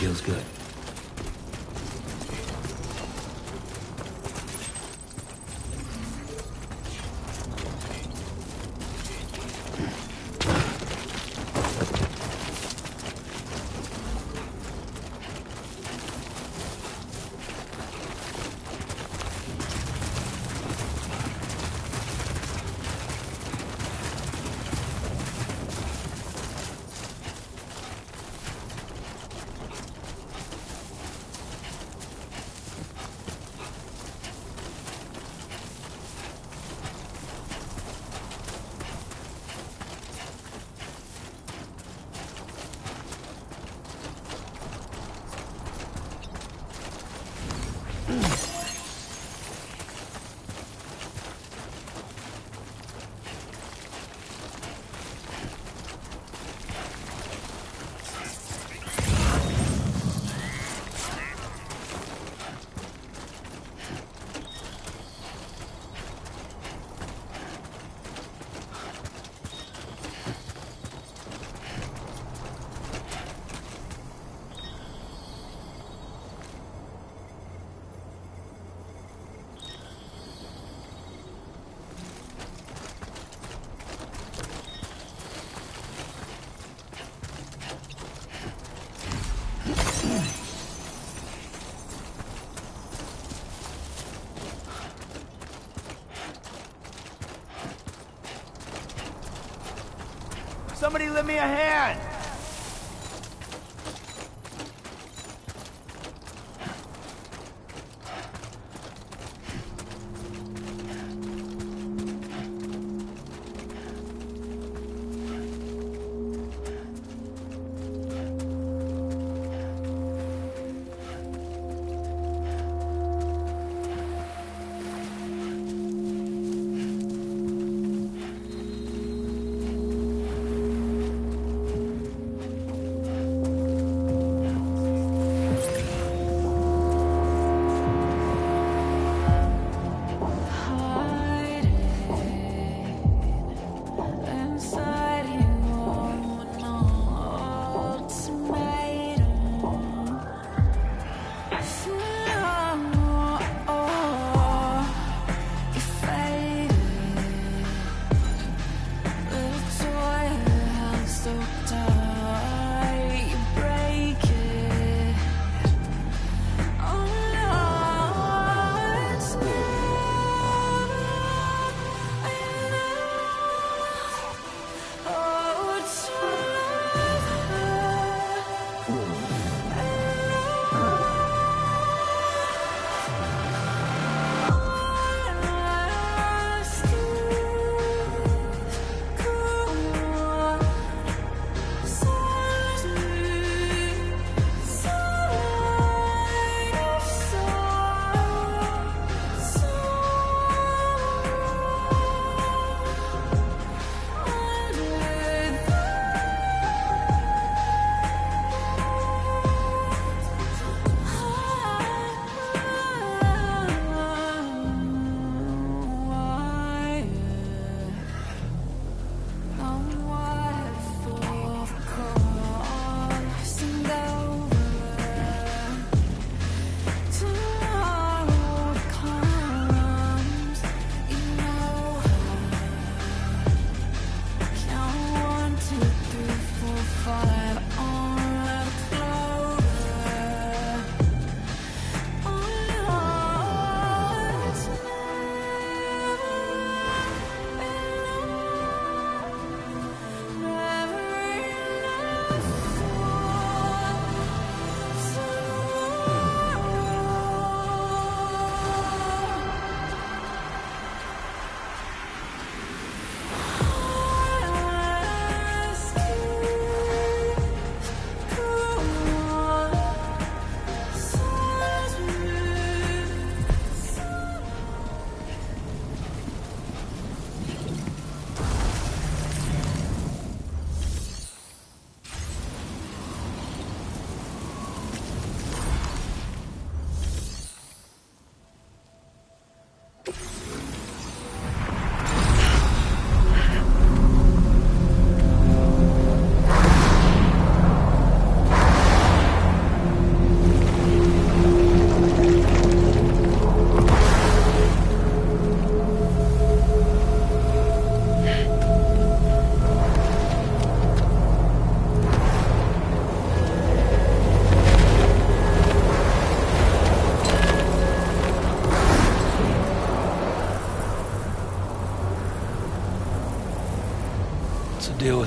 Feels good. Somebody lend me a hand!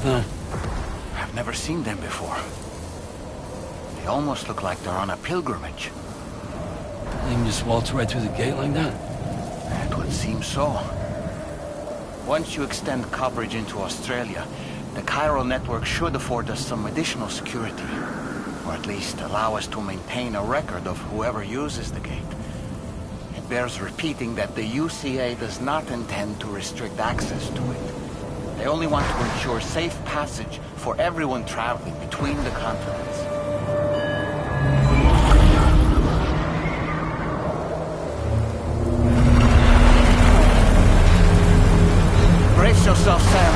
them? I've never seen them before. They almost look like they're on a pilgrimage. They can just waltz right through the gate like that? It would seem so. Once you extend coverage into Australia, the chiral network should afford us some additional security. Or at least allow us to maintain a record of whoever uses the gate. It bears repeating that the UCA does not intend to restrict access to it. They only want to ensure safe passage for everyone traveling between the continents. Brace yourself, Sam.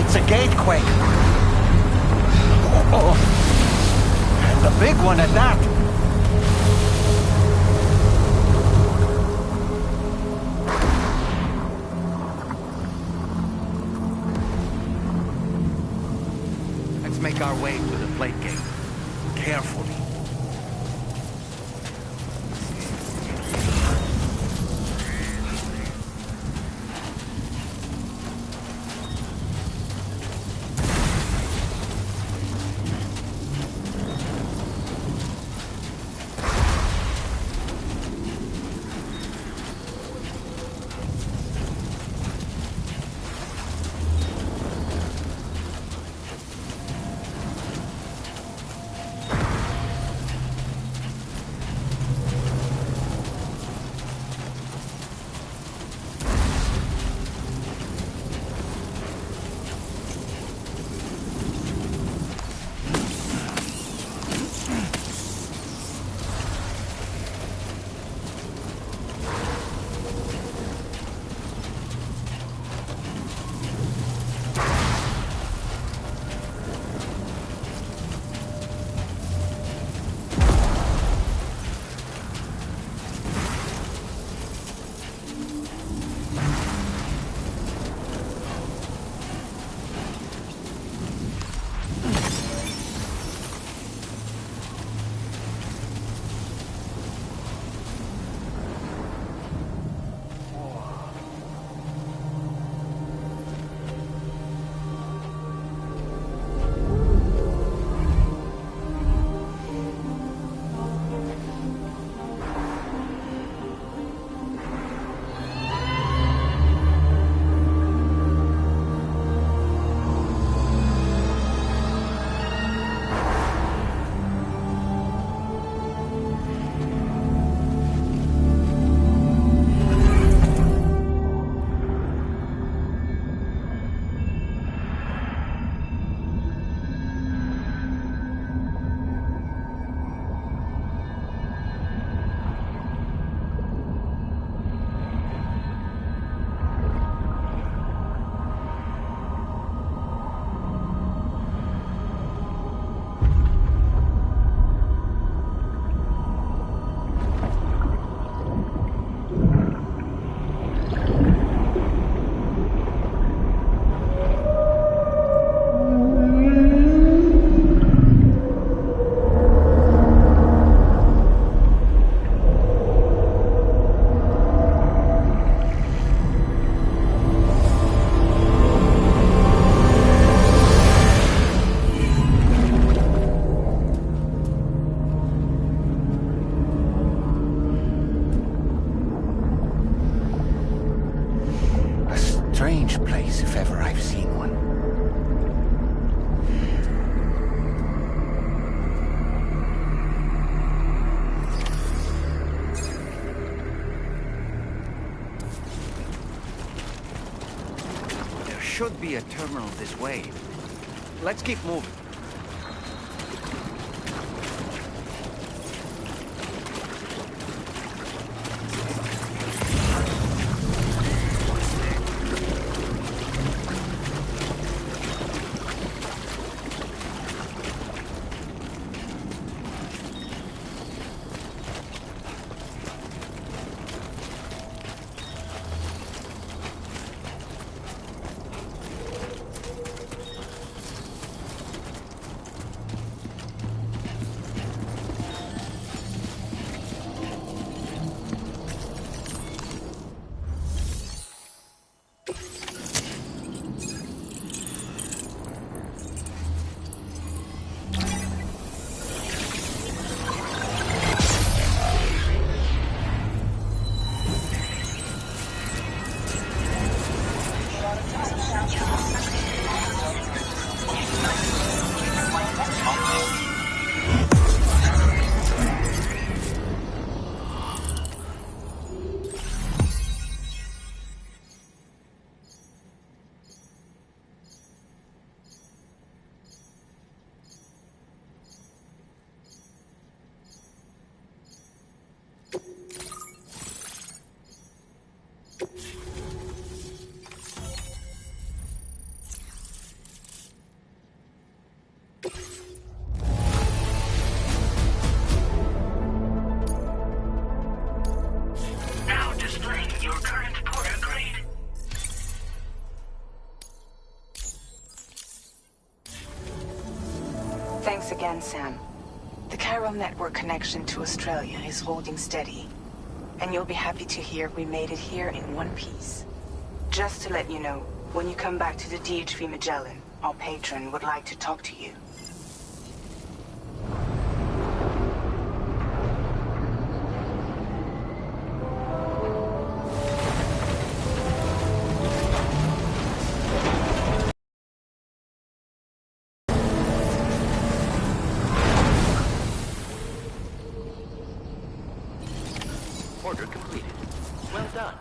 It's a gatequake. Oh. And a big one at that. Let's make our way to the plate gate. Carefully. Strange place, if ever I've seen one. There should be a terminal this way. Let's keep moving. again, Sam. The Chiral network connection to Australia is holding steady. And you'll be happy to hear we made it here in one piece. Just to let you know, when you come back to the DHV Magellan, our patron would like to talk to you. Order completed. Well done.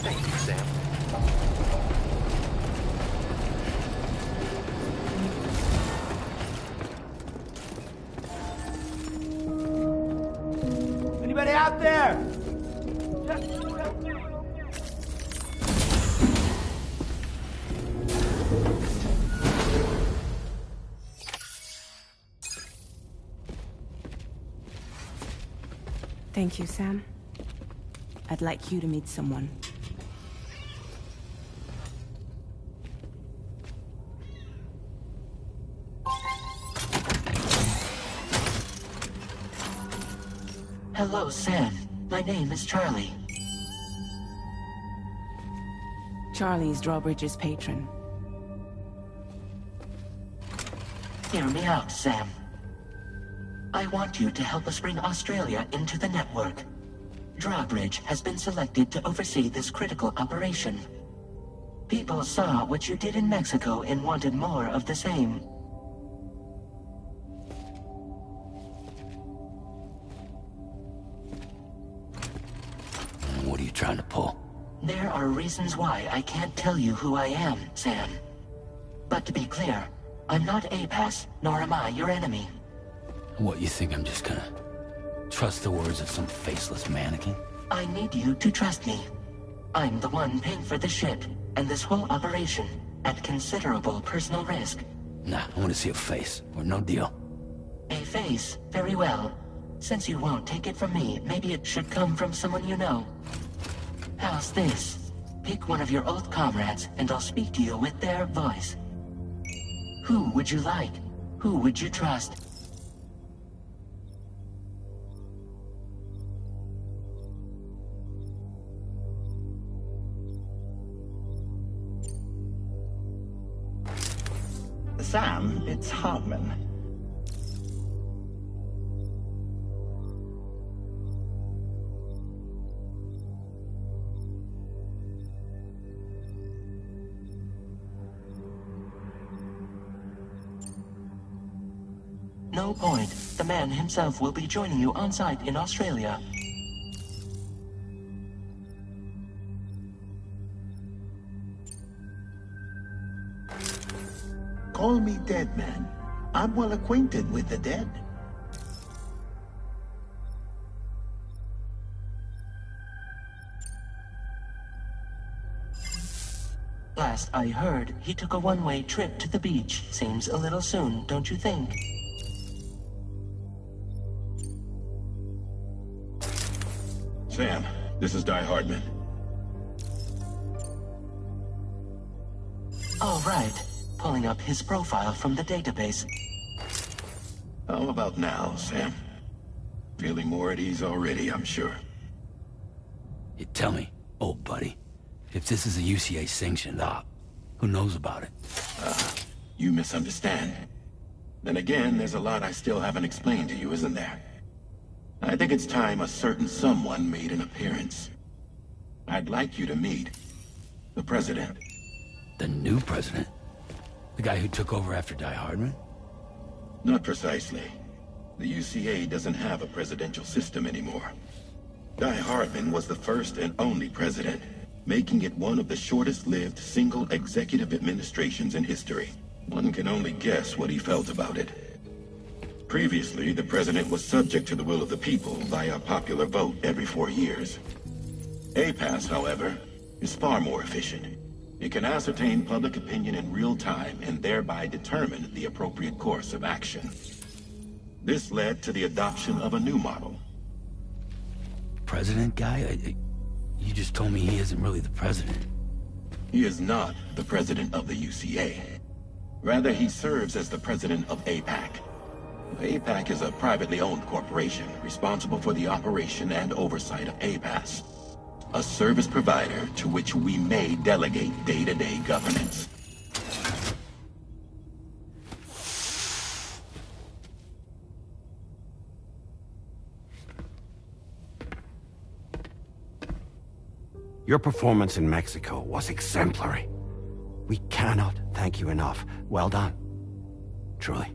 Thank you, Sam. Anybody out there? Thank you, Sam. I'd like you to meet someone. Hello, Sam. My name is Charlie. Charlie's Drawbridge's patron. Hear me out, Sam. I want you to help us bring Australia into the network. Drawbridge has been selected to oversee this critical operation. People saw what you did in Mexico and wanted more of the same. What are you trying to pull? There are reasons why I can't tell you who I am, Sam. But to be clear, I'm not APAS, nor am I your enemy. What, you think I'm just gonna trust the words of some faceless mannequin? I need you to trust me. I'm the one paying for the ship, and this whole operation, at considerable personal risk. Nah, I want to see a face, or no deal. A face? Very well. Since you won't take it from me, maybe it should come from someone you know. How's this? Pick one of your old comrades, and I'll speak to you with their voice. Who would you like? Who would you trust? Sam, it's Hartman. No point. The man himself will be joining you on site in Australia. Call me Dead Man. I'm well acquainted with the dead. Last I heard, he took a one-way trip to the beach. Seems a little soon, don't you think? Sam, this is Die Hardman. All right. Pulling up his profile from the database. How about now, Sam? Feeling more at ease already, I'm sure. You tell me, old buddy, if this is a UCA-sanctioned op, who knows about it? You misunderstand. Then again, there's a lot I still haven't explained to you, isn't there? I think it's time a certain someone made an appearance. I'd like you to meet the President. The new president? The guy who took over after Die Hardman? Not precisely. The UCA doesn't have a presidential system anymore. Die Hardman was the first and only president, making it one of the shortest-lived single executive administrations in history. One can only guess what he felt about it. Previously, the president was subject to the will of the people via a popular vote every 4 years. APAS, however, is far more efficient. It can ascertain public opinion in real time and thereby determine the appropriate course of action. This led to the adoption of a new model. President guy? You just told me he isn't really the president. He is not the president of the UCA. Rather, he serves as the president of APAC. APAC is a privately owned corporation responsible for the operation and oversight of APAS, a service provider to which we may delegate day-to-day governance. Your performance in Mexico was exemplary. We cannot thank you enough. Well done. Truly.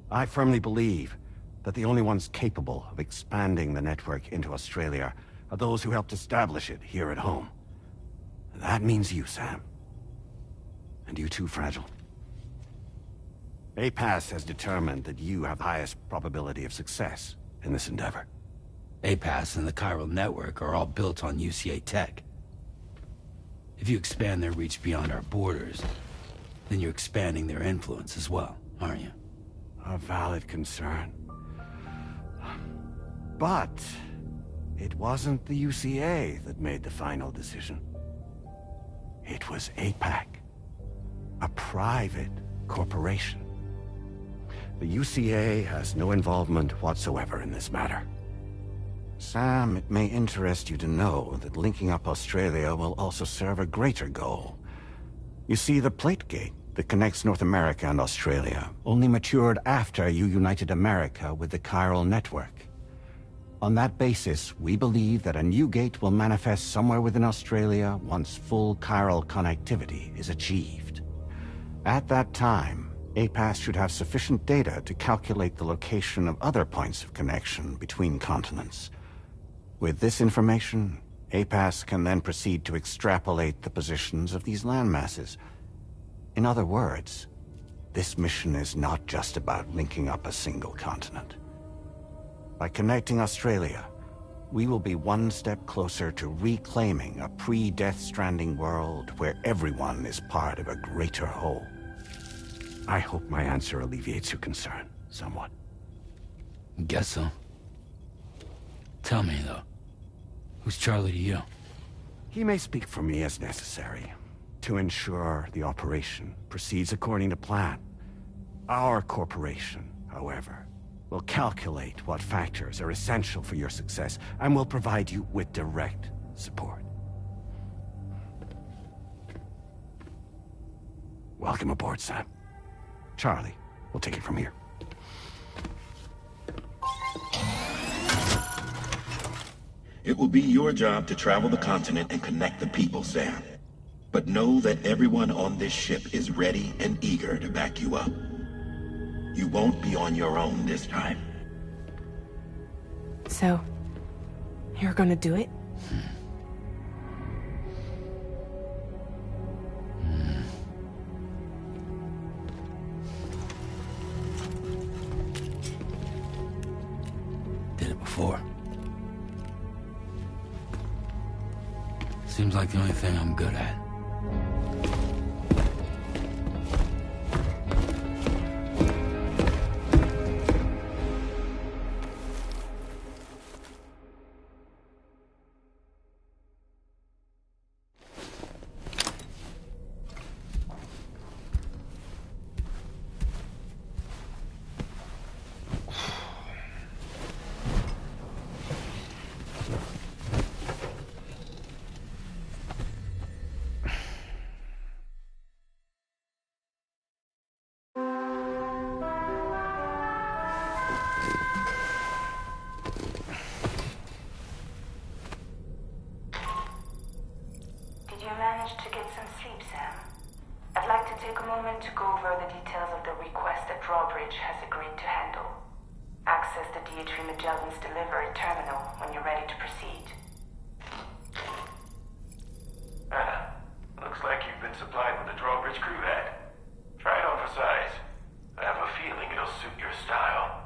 I firmly believe that the only ones capable of expanding the network into Australia are those who helped establish it here at home. That means you, Sam. And you too, Fragile. APAS has determined that you have the highest probability of success in this endeavor. APAS and the Chiral Network are all built on UCA tech. If you expand their reach beyond our borders, then you're expanding their influence as well, aren't you? A valid concern. But it wasn't the UCA that made the final decision. It was APAC, a private corporation. The UCA has no involvement whatsoever in this matter. Sam, it may interest you to know that linking up Australia will also serve a greater goal. You see, the plate gate that connects North America and Australia only matured after you united America with the Chiral Network. On that basis, we believe that a new gate will manifest somewhere within Australia once full chiral connectivity is achieved. At that time, APAS should have sufficient data to calculate the location of other points of connection between continents. With this information, APAS can then proceed to extrapolate the positions of these landmasses. In other words, this mission is not just about linking up a single continent. By connecting Australia, we will be one step closer to reclaiming a pre-Death Stranding world where everyone is part of a greater whole. I hope my answer alleviates your concern somewhat. Guess so. Tell me, though. Who's Charlie to you? He may speak for me as necessary, to ensure the operation proceeds according to plan. Our corporation, however, will calculate what factors are essential for your success, and will provide you with direct support. Welcome aboard, Sam. Charlie, we'll take it from here. It will be your job to travel the continent and connect the people, Sam. But know that everyone on this ship is ready and eager to back you up. You won't be on your own this time. So, you're gonna do it? Did it before. Seems like the only thing I'm good at. DHV Magellan's delivery terminal when you're ready to proceed. Looks like you've been supplied with the drawbridge crew head. Try it on for size. I have a feeling it'll suit your style.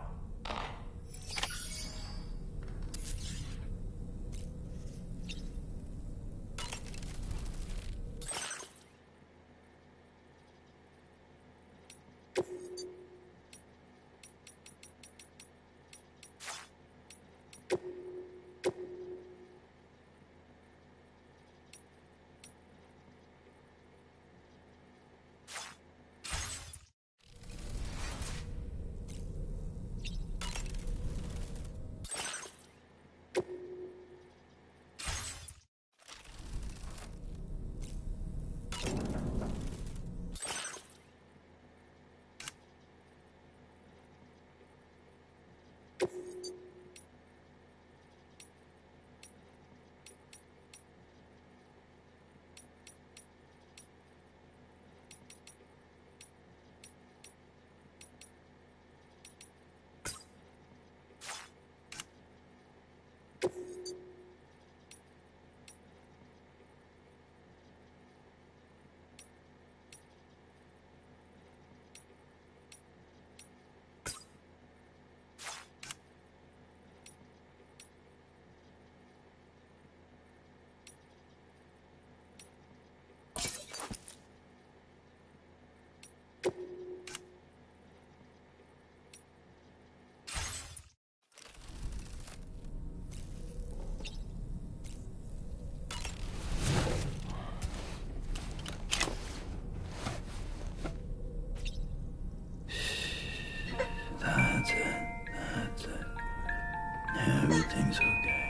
That's it. Everything's okay.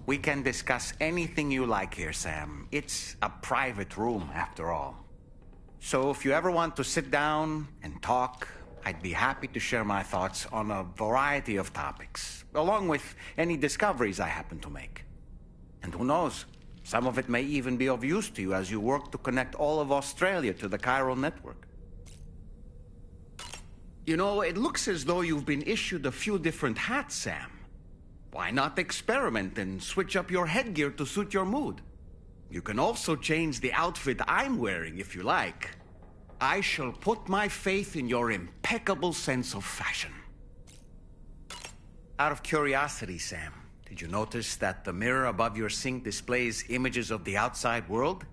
We can discuss anything you like here, Sam. It's a private room, after all. So if you ever want to sit down and talk, I'd be happy to share my thoughts on a variety of topics, along with any discoveries I happen to make. And who knows, some of it may even be of use to you as you work to connect all of Australia to the chiral network. You know, it looks as though you've been issued a few different hats, Sam. Why not experiment and switch up your headgear to suit your mood? You can also change the outfit I'm wearing if you like. I shall put my faith in your impeccable sense of fashion. Out of curiosity, Sam, did you notice that the mirror above your sink displays images of the outside world?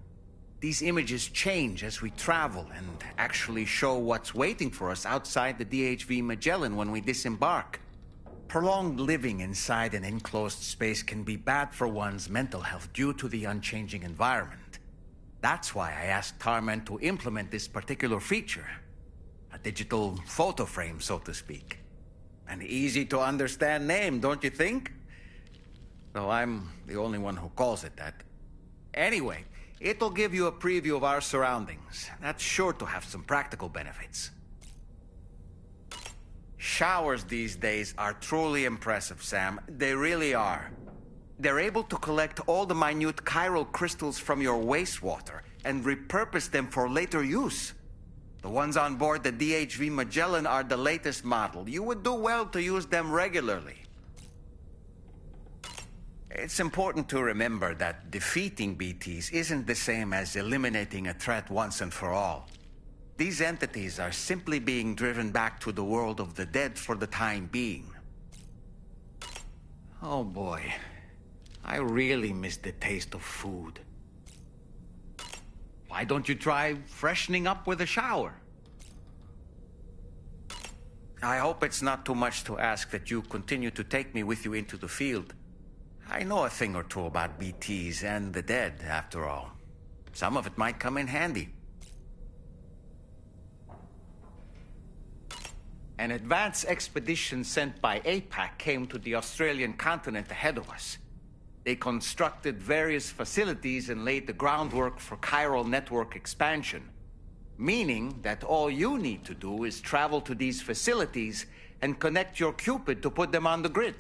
These images change as we travel and actually show what's waiting for us outside the DHV Magellan when we disembark. Prolonged living inside an enclosed space can be bad for one's mental health due to the unchanging environment. That's why I asked Tarman to implement this particular feature. A digital photo frame, so to speak. An easy-to-understand name, don't you think? Though I'm the only one who calls it that. Anyway, it'll give you a preview of our surroundings. That's sure to have some practical benefits. Showers these days are truly impressive, Sam. They really are. They're able to collect all the minute chiral crystals from your wastewater and repurpose them for later use. The ones on board the DHV Magellan are the latest model. You would do well to use them regularly. It's important to remember that defeating BTs isn't the same as eliminating a threat once and for all. These entities are simply being driven back to the world of the dead for the time being. Oh boy. I really miss the taste of food. Why don't you try freshening up with a shower? I hope it's not too much to ask that you continue to take me with you into the field. I know a thing or two about BTs and the dead, after all. Some of it might come in handy. An advance expedition sent by APAC came to the Australian continent ahead of us. They constructed various facilities and laid the groundwork for chiral network expansion. Meaning that all you need to do is travel to these facilities and connect your Cupid to put them on the grid.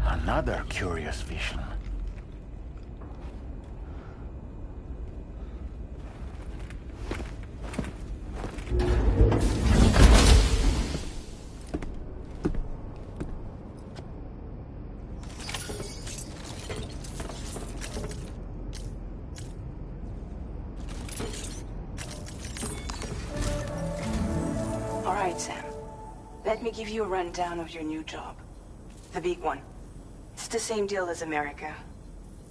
Another curious vision. All right, Sam. Let me give you a rundown of your new job. The big one. It's the same deal as America.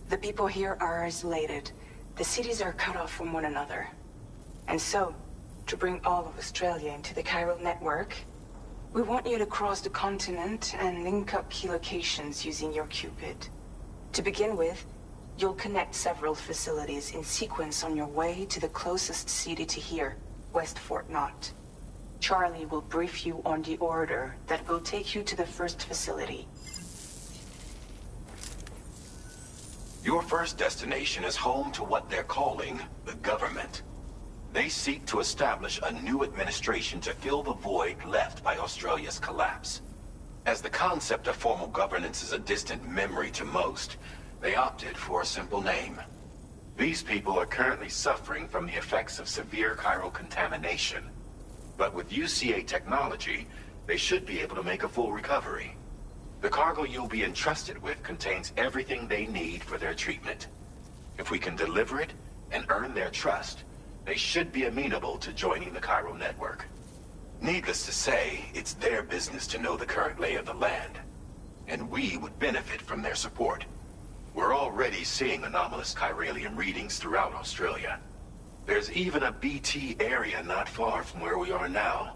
The people here are isolated. The cities are cut off from one another. And so, to bring all of Australia into the chiral network, we want you to cross the continent and link up key locations using your Cupid. To begin with, you'll connect several facilities in sequence on your way to the closest city to here, West Fort Knott. Charlie will brief you on the order that will take you to the first facility. Your first destination is home to what they're calling the government. They seek to establish a new administration to fill the void left by Australia's collapse. As the concept of formal governance is a distant memory to most, they opted for a simple name. These people are currently suffering from the effects of severe chiral contamination. But with UCA technology, they should be able to make a full recovery. The cargo you'll be entrusted with contains everything they need for their treatment. If we can deliver it and earn their trust, they should be amenable to joining the chiral network. Needless to say, it's their business to know the current lay of the land, and we would benefit from their support. We're already seeing anomalous chiralium readings throughout Australia. There's even a BT area not far from where we are now.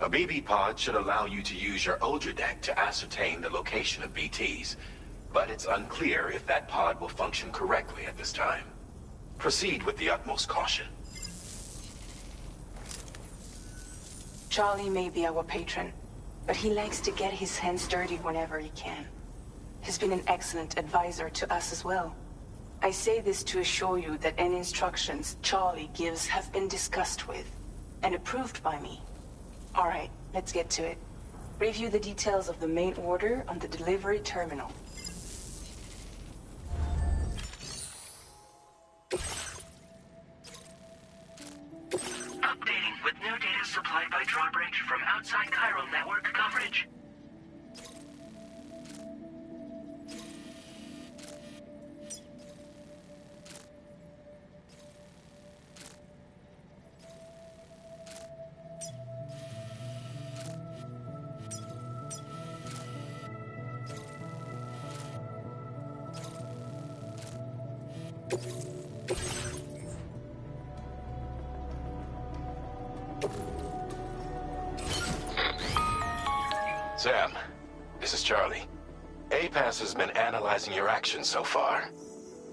A BB pod should allow you to use your Ultra deck to ascertain the location of BTs, but it's unclear if that pod will function correctly at this time. Proceed with the utmost caution. Charlie may be our patron, but he likes to get his hands dirty whenever he can. He's been an excellent advisor to us as well. I say this to assure you that any instructions Charlie gives have been discussed with and approved by me. All right, let's get to it. Review the details of the main order on the delivery terminal. Updating with new data supplied by Drawbridge from outside chiral network coverage. Sam, this is Charlie. APAS has been analyzing your actions so far,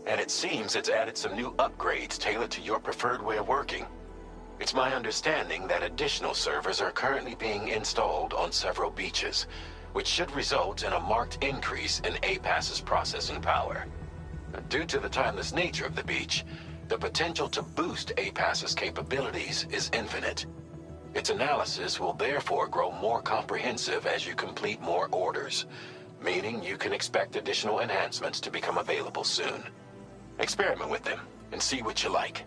and it seems it's added some new upgrades tailored to your preferred way of working. It's my understanding that additional servers are currently being installed on several beaches, which should result in a marked increase in APAS's processing power. Due to the timeless nature of the beach, the potential to boost APAS's capabilities is infinite. Its analysis will therefore grow more comprehensive as you complete more orders, meaning you can expect additional enhancements to become available soon. Experiment with them and see what you like.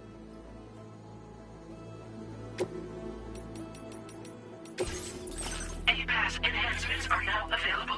APAS enhancements are now available.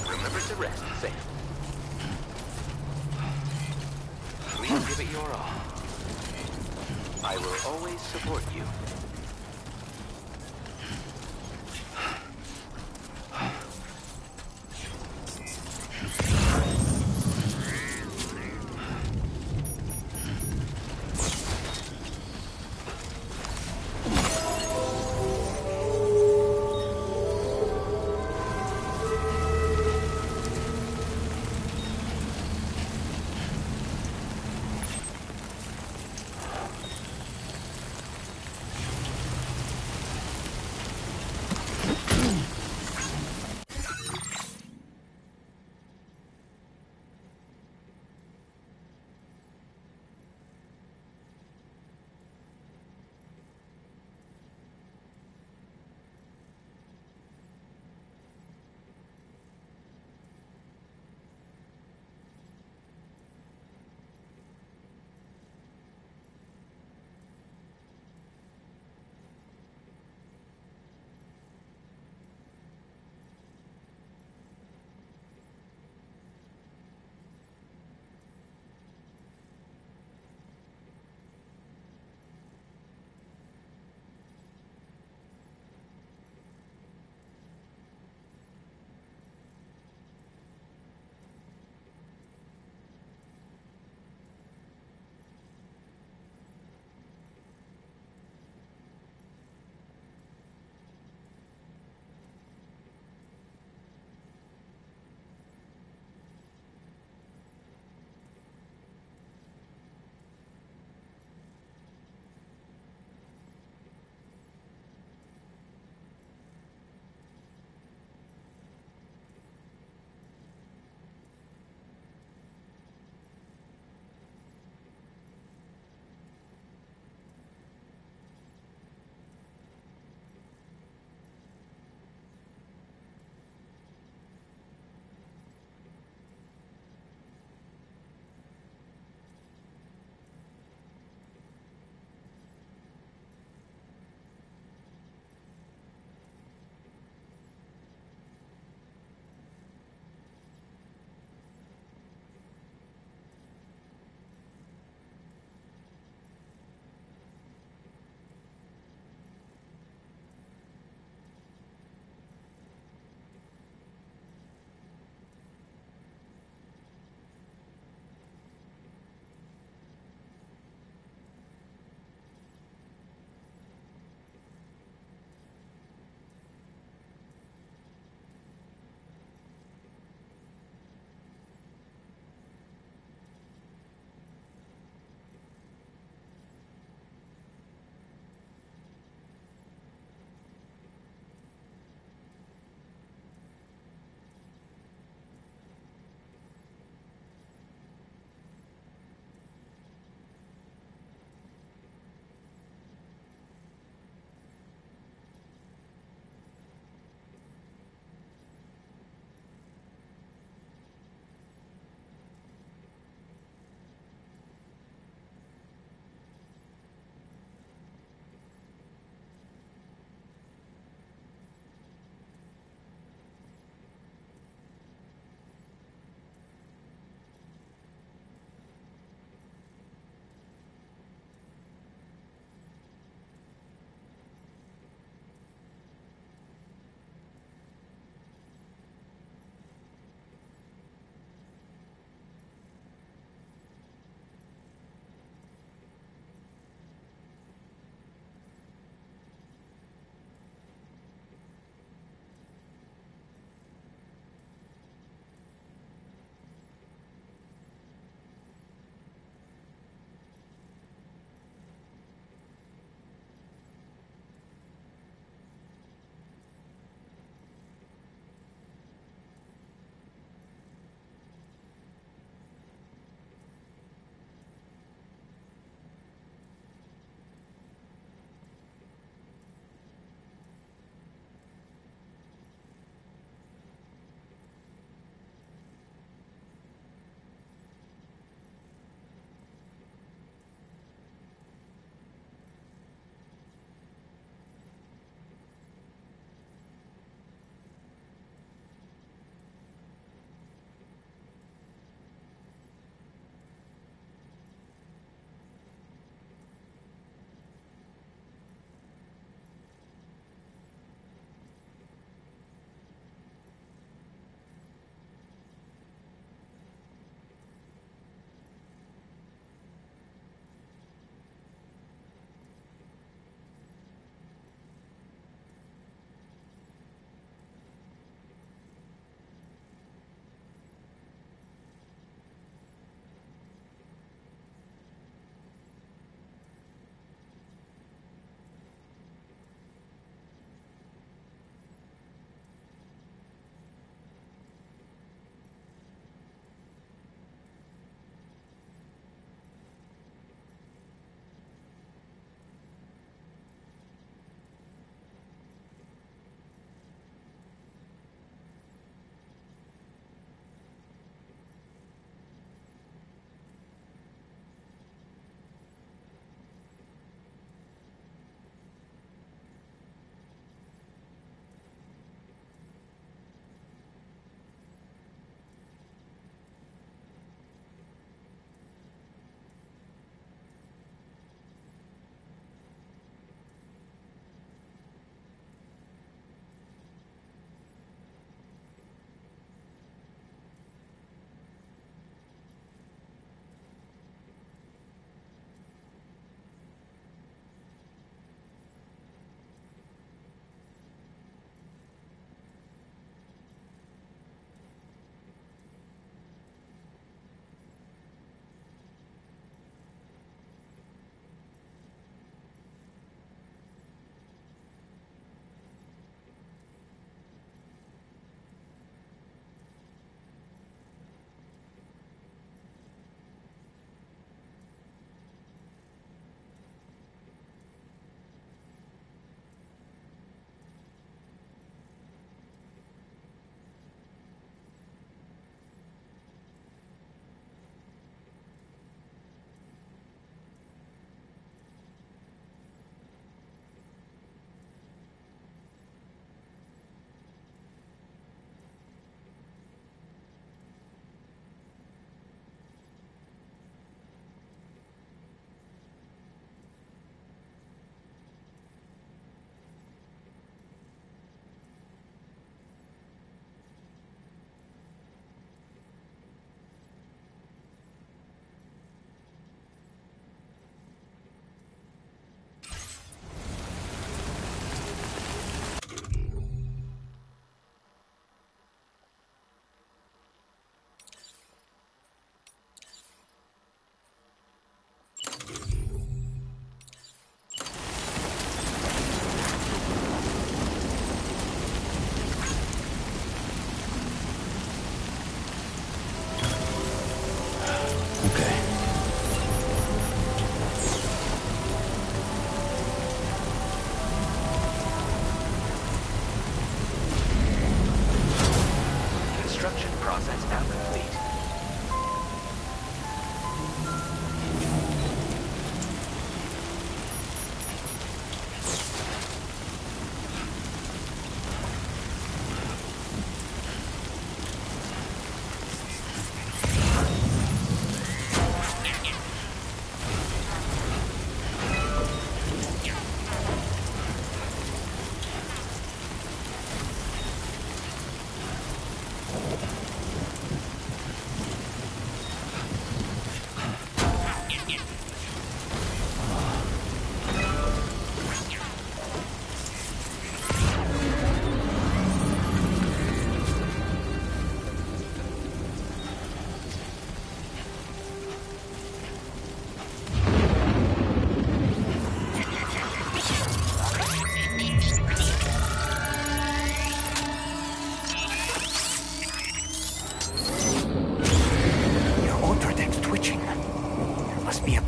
Remember to rest, Sam. Please give it your all. I will always support you.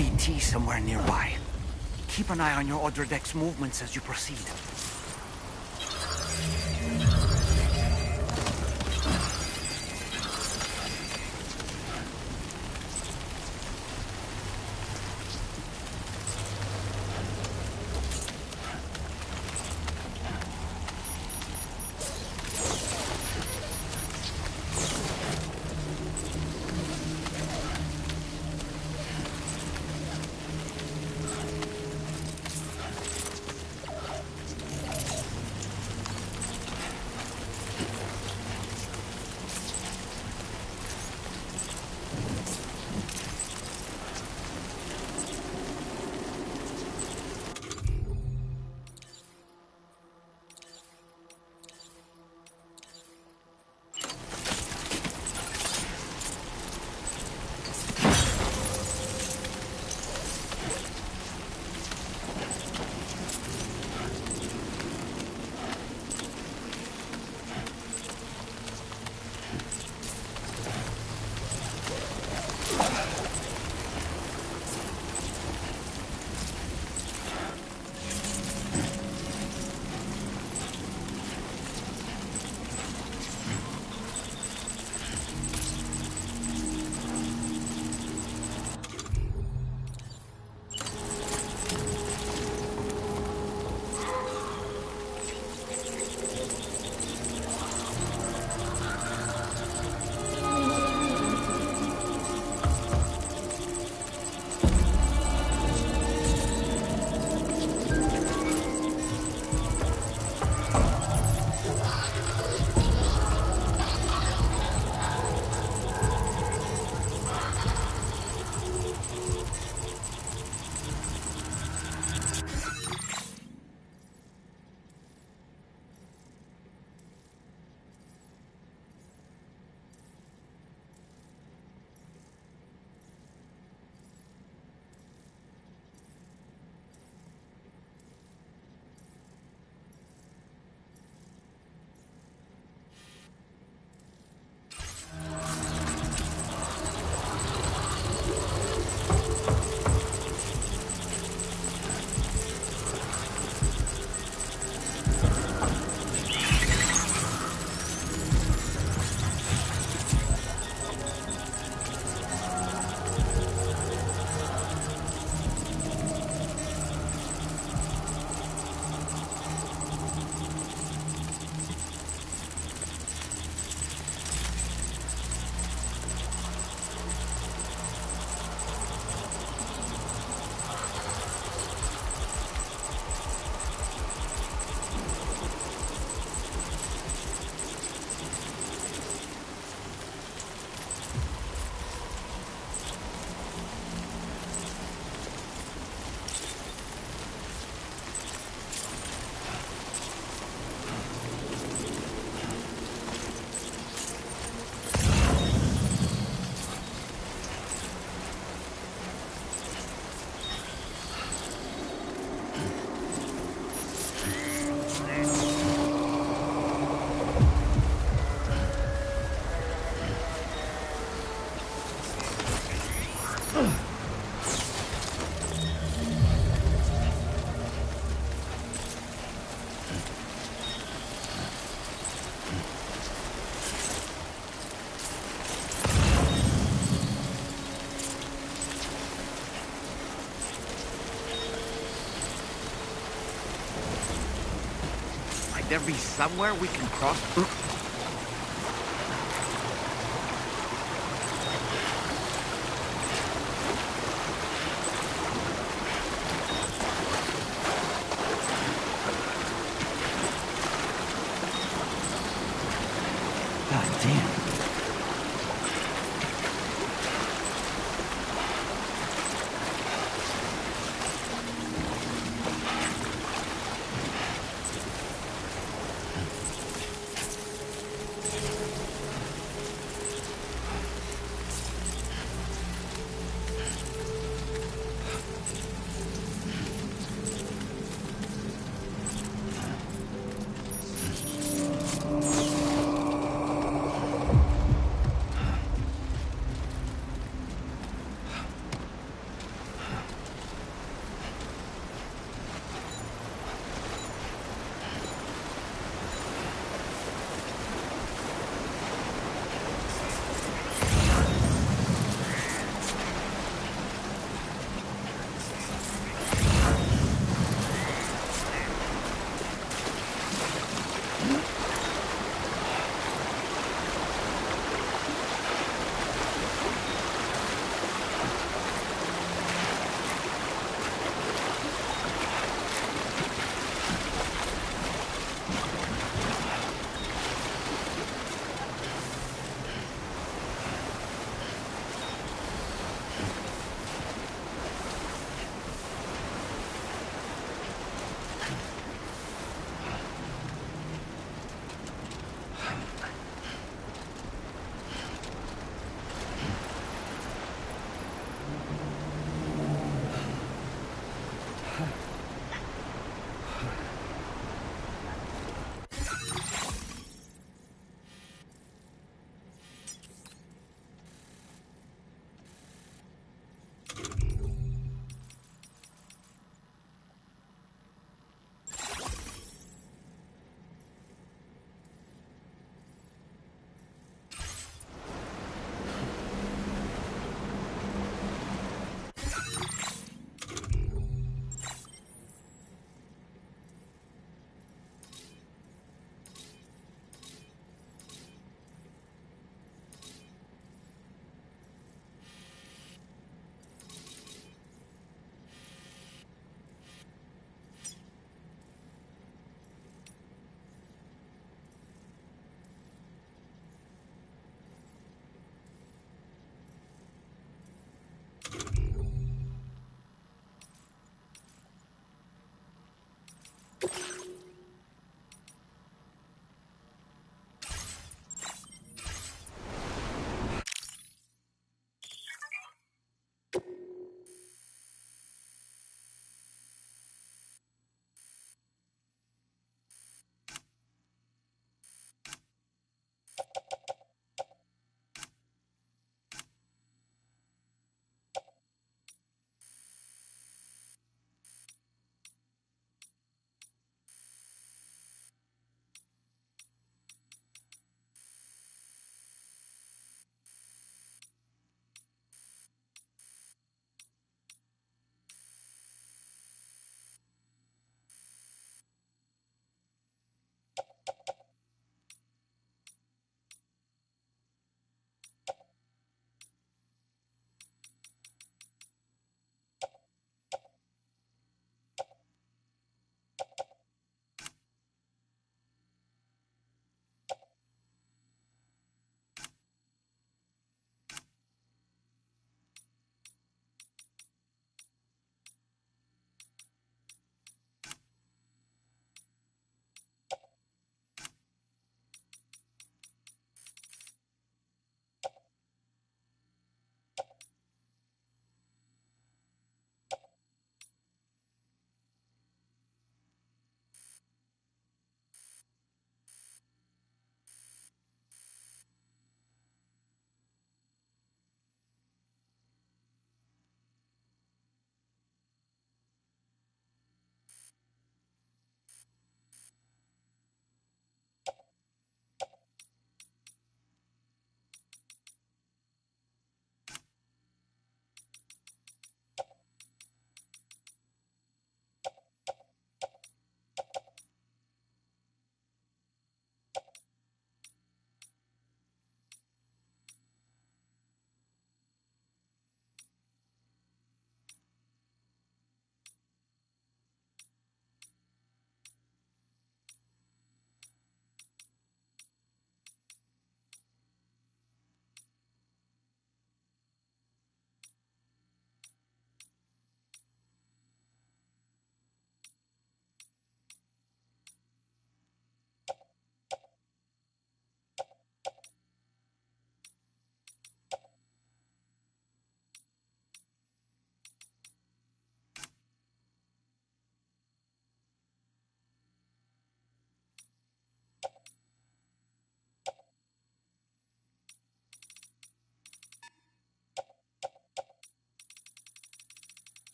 BT somewhere nearby. Keep an eye on your other deck's movements as you proceed. There be somewhere we can cross? God damn.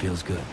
Feels good.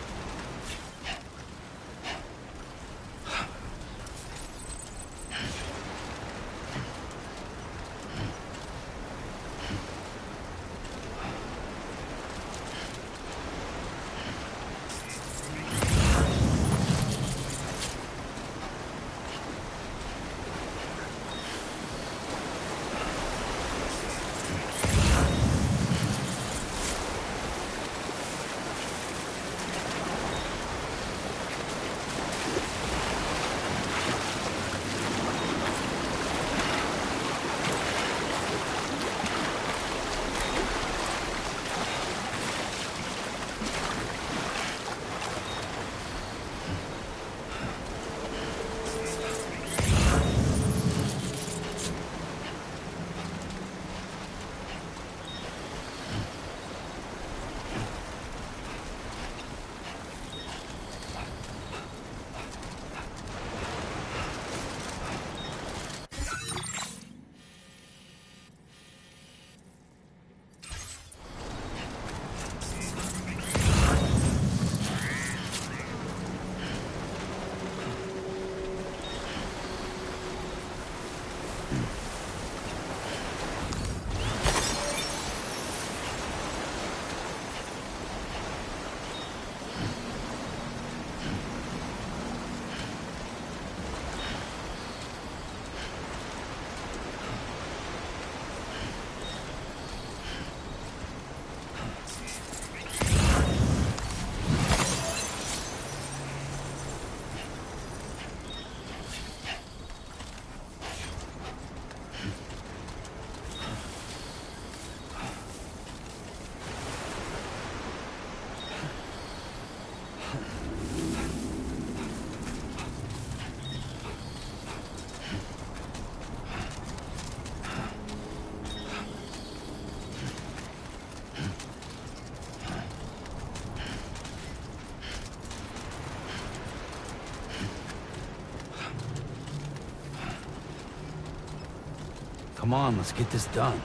Come on, let's get this done.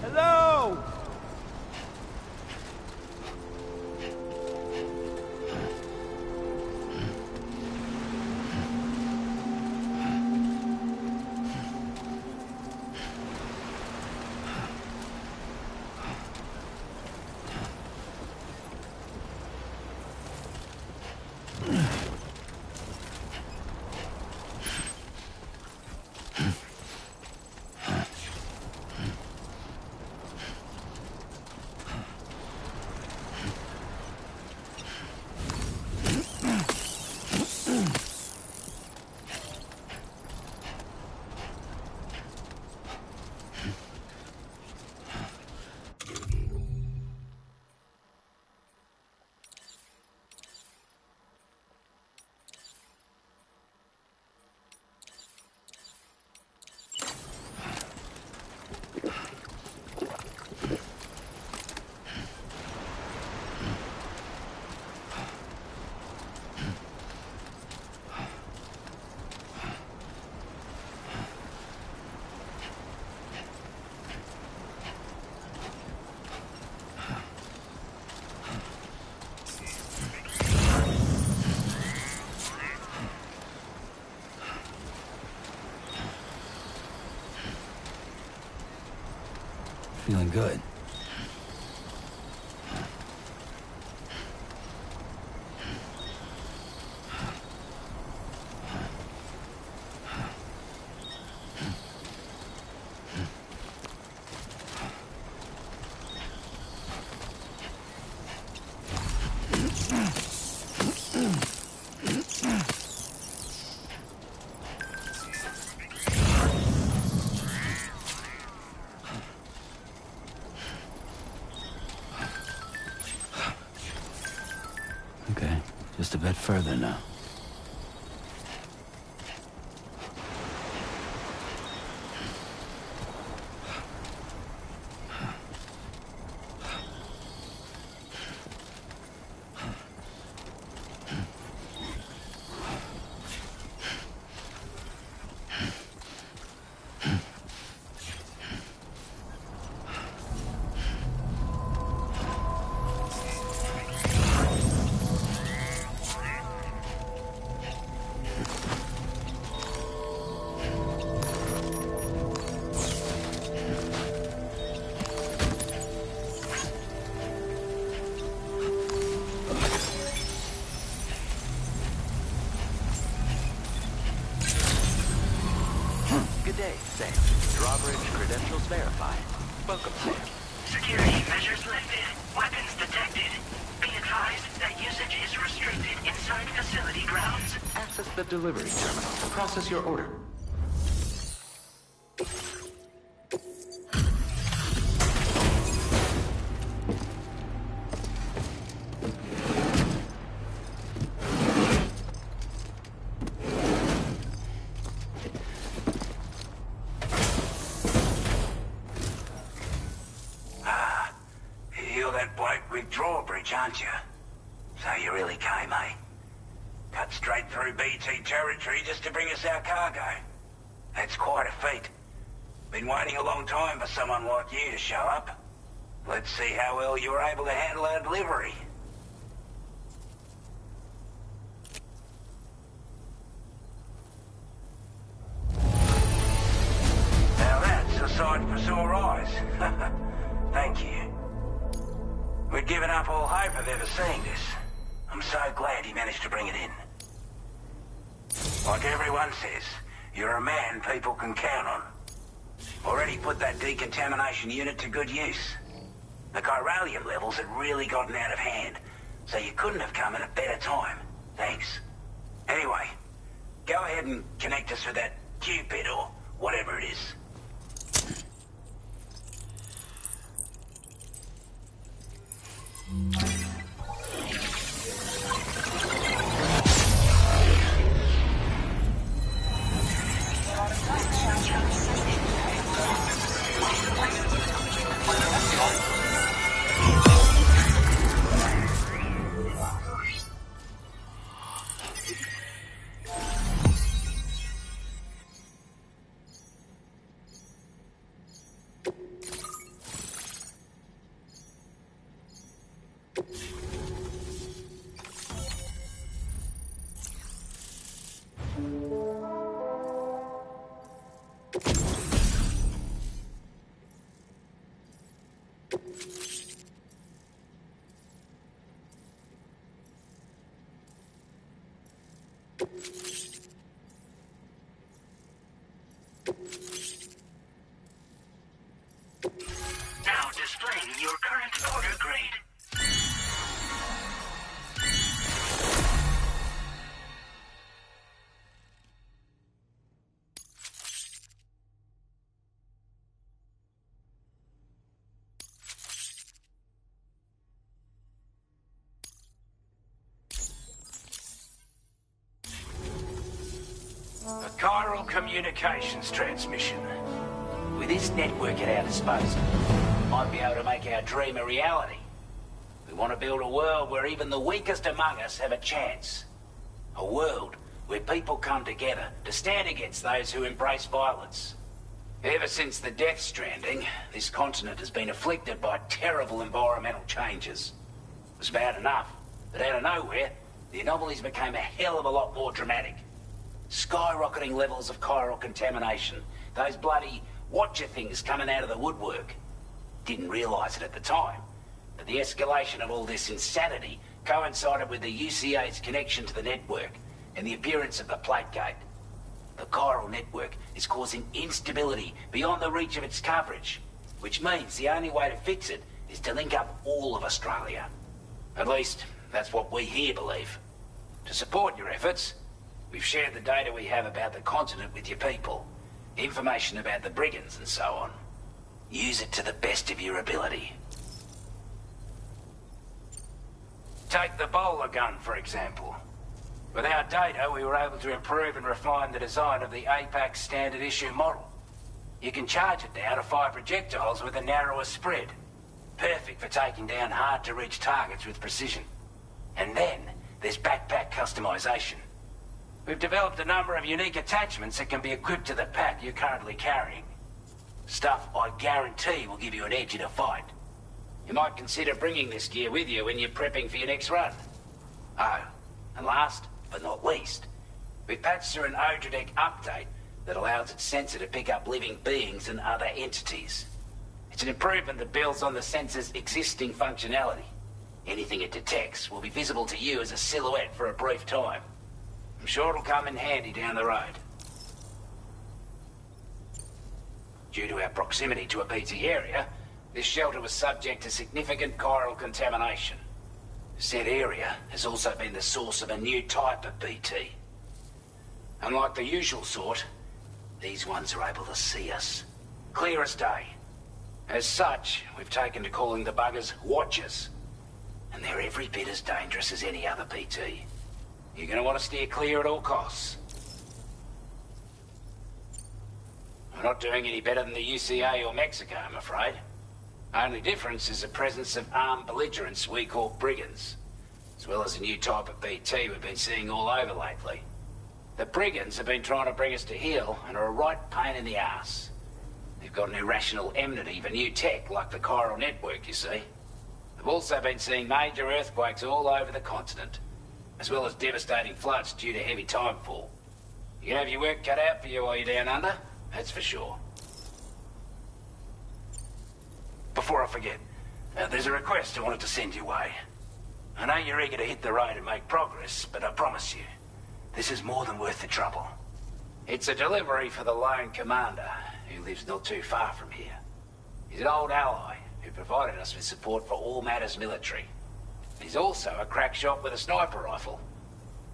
Hello! Feeling good. Okay, just a bit further now. Good day, Sam. Drawbridge credentials verified. Welcome, Sam. Security measures lifted. Weapons detected. Be advised that usage is restricted inside facility grounds. Access the delivery terminal to process your order. You're that bloke with Drawbridge, aren't you? So you really came, eh? Cut straight through BT territory just to bring us our cargo. That's quite a feat. Been waiting a long time for someone like you to show up. Let's see how well you were able to handle our delivery. Now that's a sight for sore eyes. Thank you. We'd given up all hope of ever seeing this. I'm so glad he managed to bring it in. Like everyone says, you're a man people can count on. Already put that decontamination unit to good use. The chiralium levels had really gotten out of hand, so you couldn't have come at a better time. Thanks. Anyway, go ahead and connect us with that Cupid or whatever it is. Now displaying your current order grade. A chiral communications transmission. With this network at our disposal, we might be able to make our dream a reality. We want to build a world where even the weakest among us have a chance. A world where people come together to stand against those who embrace violence. Ever since the Death Stranding, this continent has been afflicted by terrible environmental changes. It was bad enough, but out of nowhere, the anomalies became a hell of a lot more dramatic. Skyrocketing levels of chiral contamination. Those bloody Watcher things coming out of the woodwork. Didn't realize it at the time, but the escalation of all this insanity coincided with the UCA's connection to the network and the appearance of the Plategate. The chiral network is causing instability beyond the reach of its coverage, which means the only way to fix it is to link up all of Australia. At least, that's what we here believe. To support your efforts, we've shared the data we have about the continent with your people. Information about the brigands and so on. Use it to the best of your ability. Take the bowler gun, for example. With our data, we were able to improve and refine the design of the APAC standard issue model. You can charge it now to fire projectiles with a narrower spread. Perfect for taking down hard-to-reach targets with precision. And then, there's backpack customization. We've developed a number of unique attachments that can be equipped to the pack you're currently carrying. Stuff I guarantee will give you an edge in a fight. You might consider bringing this gear with you when you're prepping for your next run. Oh, and last but not least, we've patched through an Odradek update that allows its sensor to pick up living beings and other entities. It's an improvement that builds on the sensor's existing functionality. Anything it detects will be visible to you as a silhouette for a brief time. I'm sure it'll come in handy down the road. Due to our proximity to a BT area, this shelter was subject to significant chiral contamination. Said area has also been the source of a new type of BT. Unlike the usual sort, these ones are able to see us. Clear as day. As such, we've taken to calling the buggers Watchers. And they're every bit as dangerous as any other BT. You're gonna want to steer clear at all costs. We're not doing any better than the UCA or Mexico, I'm afraid. Only difference is the presence of armed belligerents we call brigands, as well as a new type of BT we've been seeing all over lately. The brigands have been trying to bring us to heel and are a right pain in the ass. They've got an irrational enmity for new tech like the chiral network, you see. They've also been seeing major earthquakes all over the continent, as well as devastating floods due to heavy timefall. You have your work cut out for you while you're down under, that's for sure. Before I forget, there's a request I wanted to send your way. I know you're eager to hit the road and make progress, but I promise you, this is more than worth the trouble. It's a delivery for the lone commander, who lives not too far from here. He's an old ally who provided us with support for all matters military. He's also a crack shot with a sniper rifle.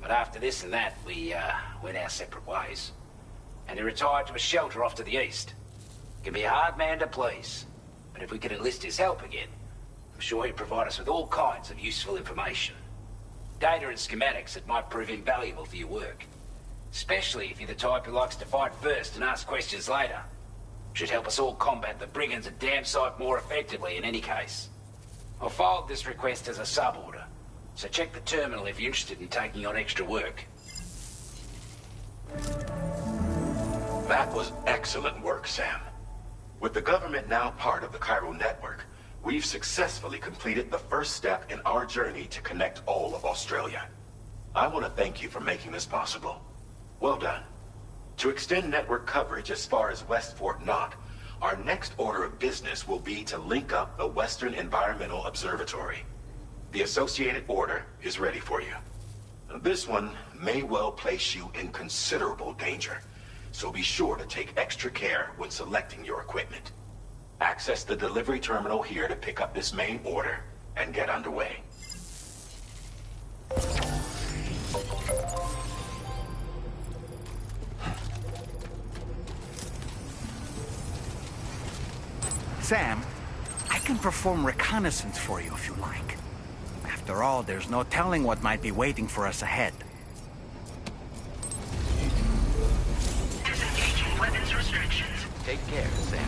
But after this and that, we went our separate ways. And he retired to a shelter off to the east. Can be a hard man to please, but if we could enlist his help again, I'm sure he'd provide us with all kinds of useful information. Data and schematics that might prove invaluable for your work. Especially if you're the type who likes to fight first and ask questions later. Should help us all combat the brigands a damn sight more effectively in any case. I've filed this request as a sub-order, so check the terminal if you're interested in taking on extra work. That was excellent work, Sam. With the government now part of the chiral network, we've successfully completed the first step in our journey to connect all of Australia. I want to thank you for making this possible. Well done. To extend network coverage as far as West Fort Knott, our next order of business will be to link up the Western Environmental Observatory. The associated order is ready for you. This one may well place you in considerable danger, so be sure to take extra care when selecting your equipment. Access the delivery terminal here to pick up this main order and get underway. Sam, I can perform reconnaissance for you if you like. After all, there's no telling what might be waiting for us ahead. Disengaging weapons restrictions. Take care, Sam.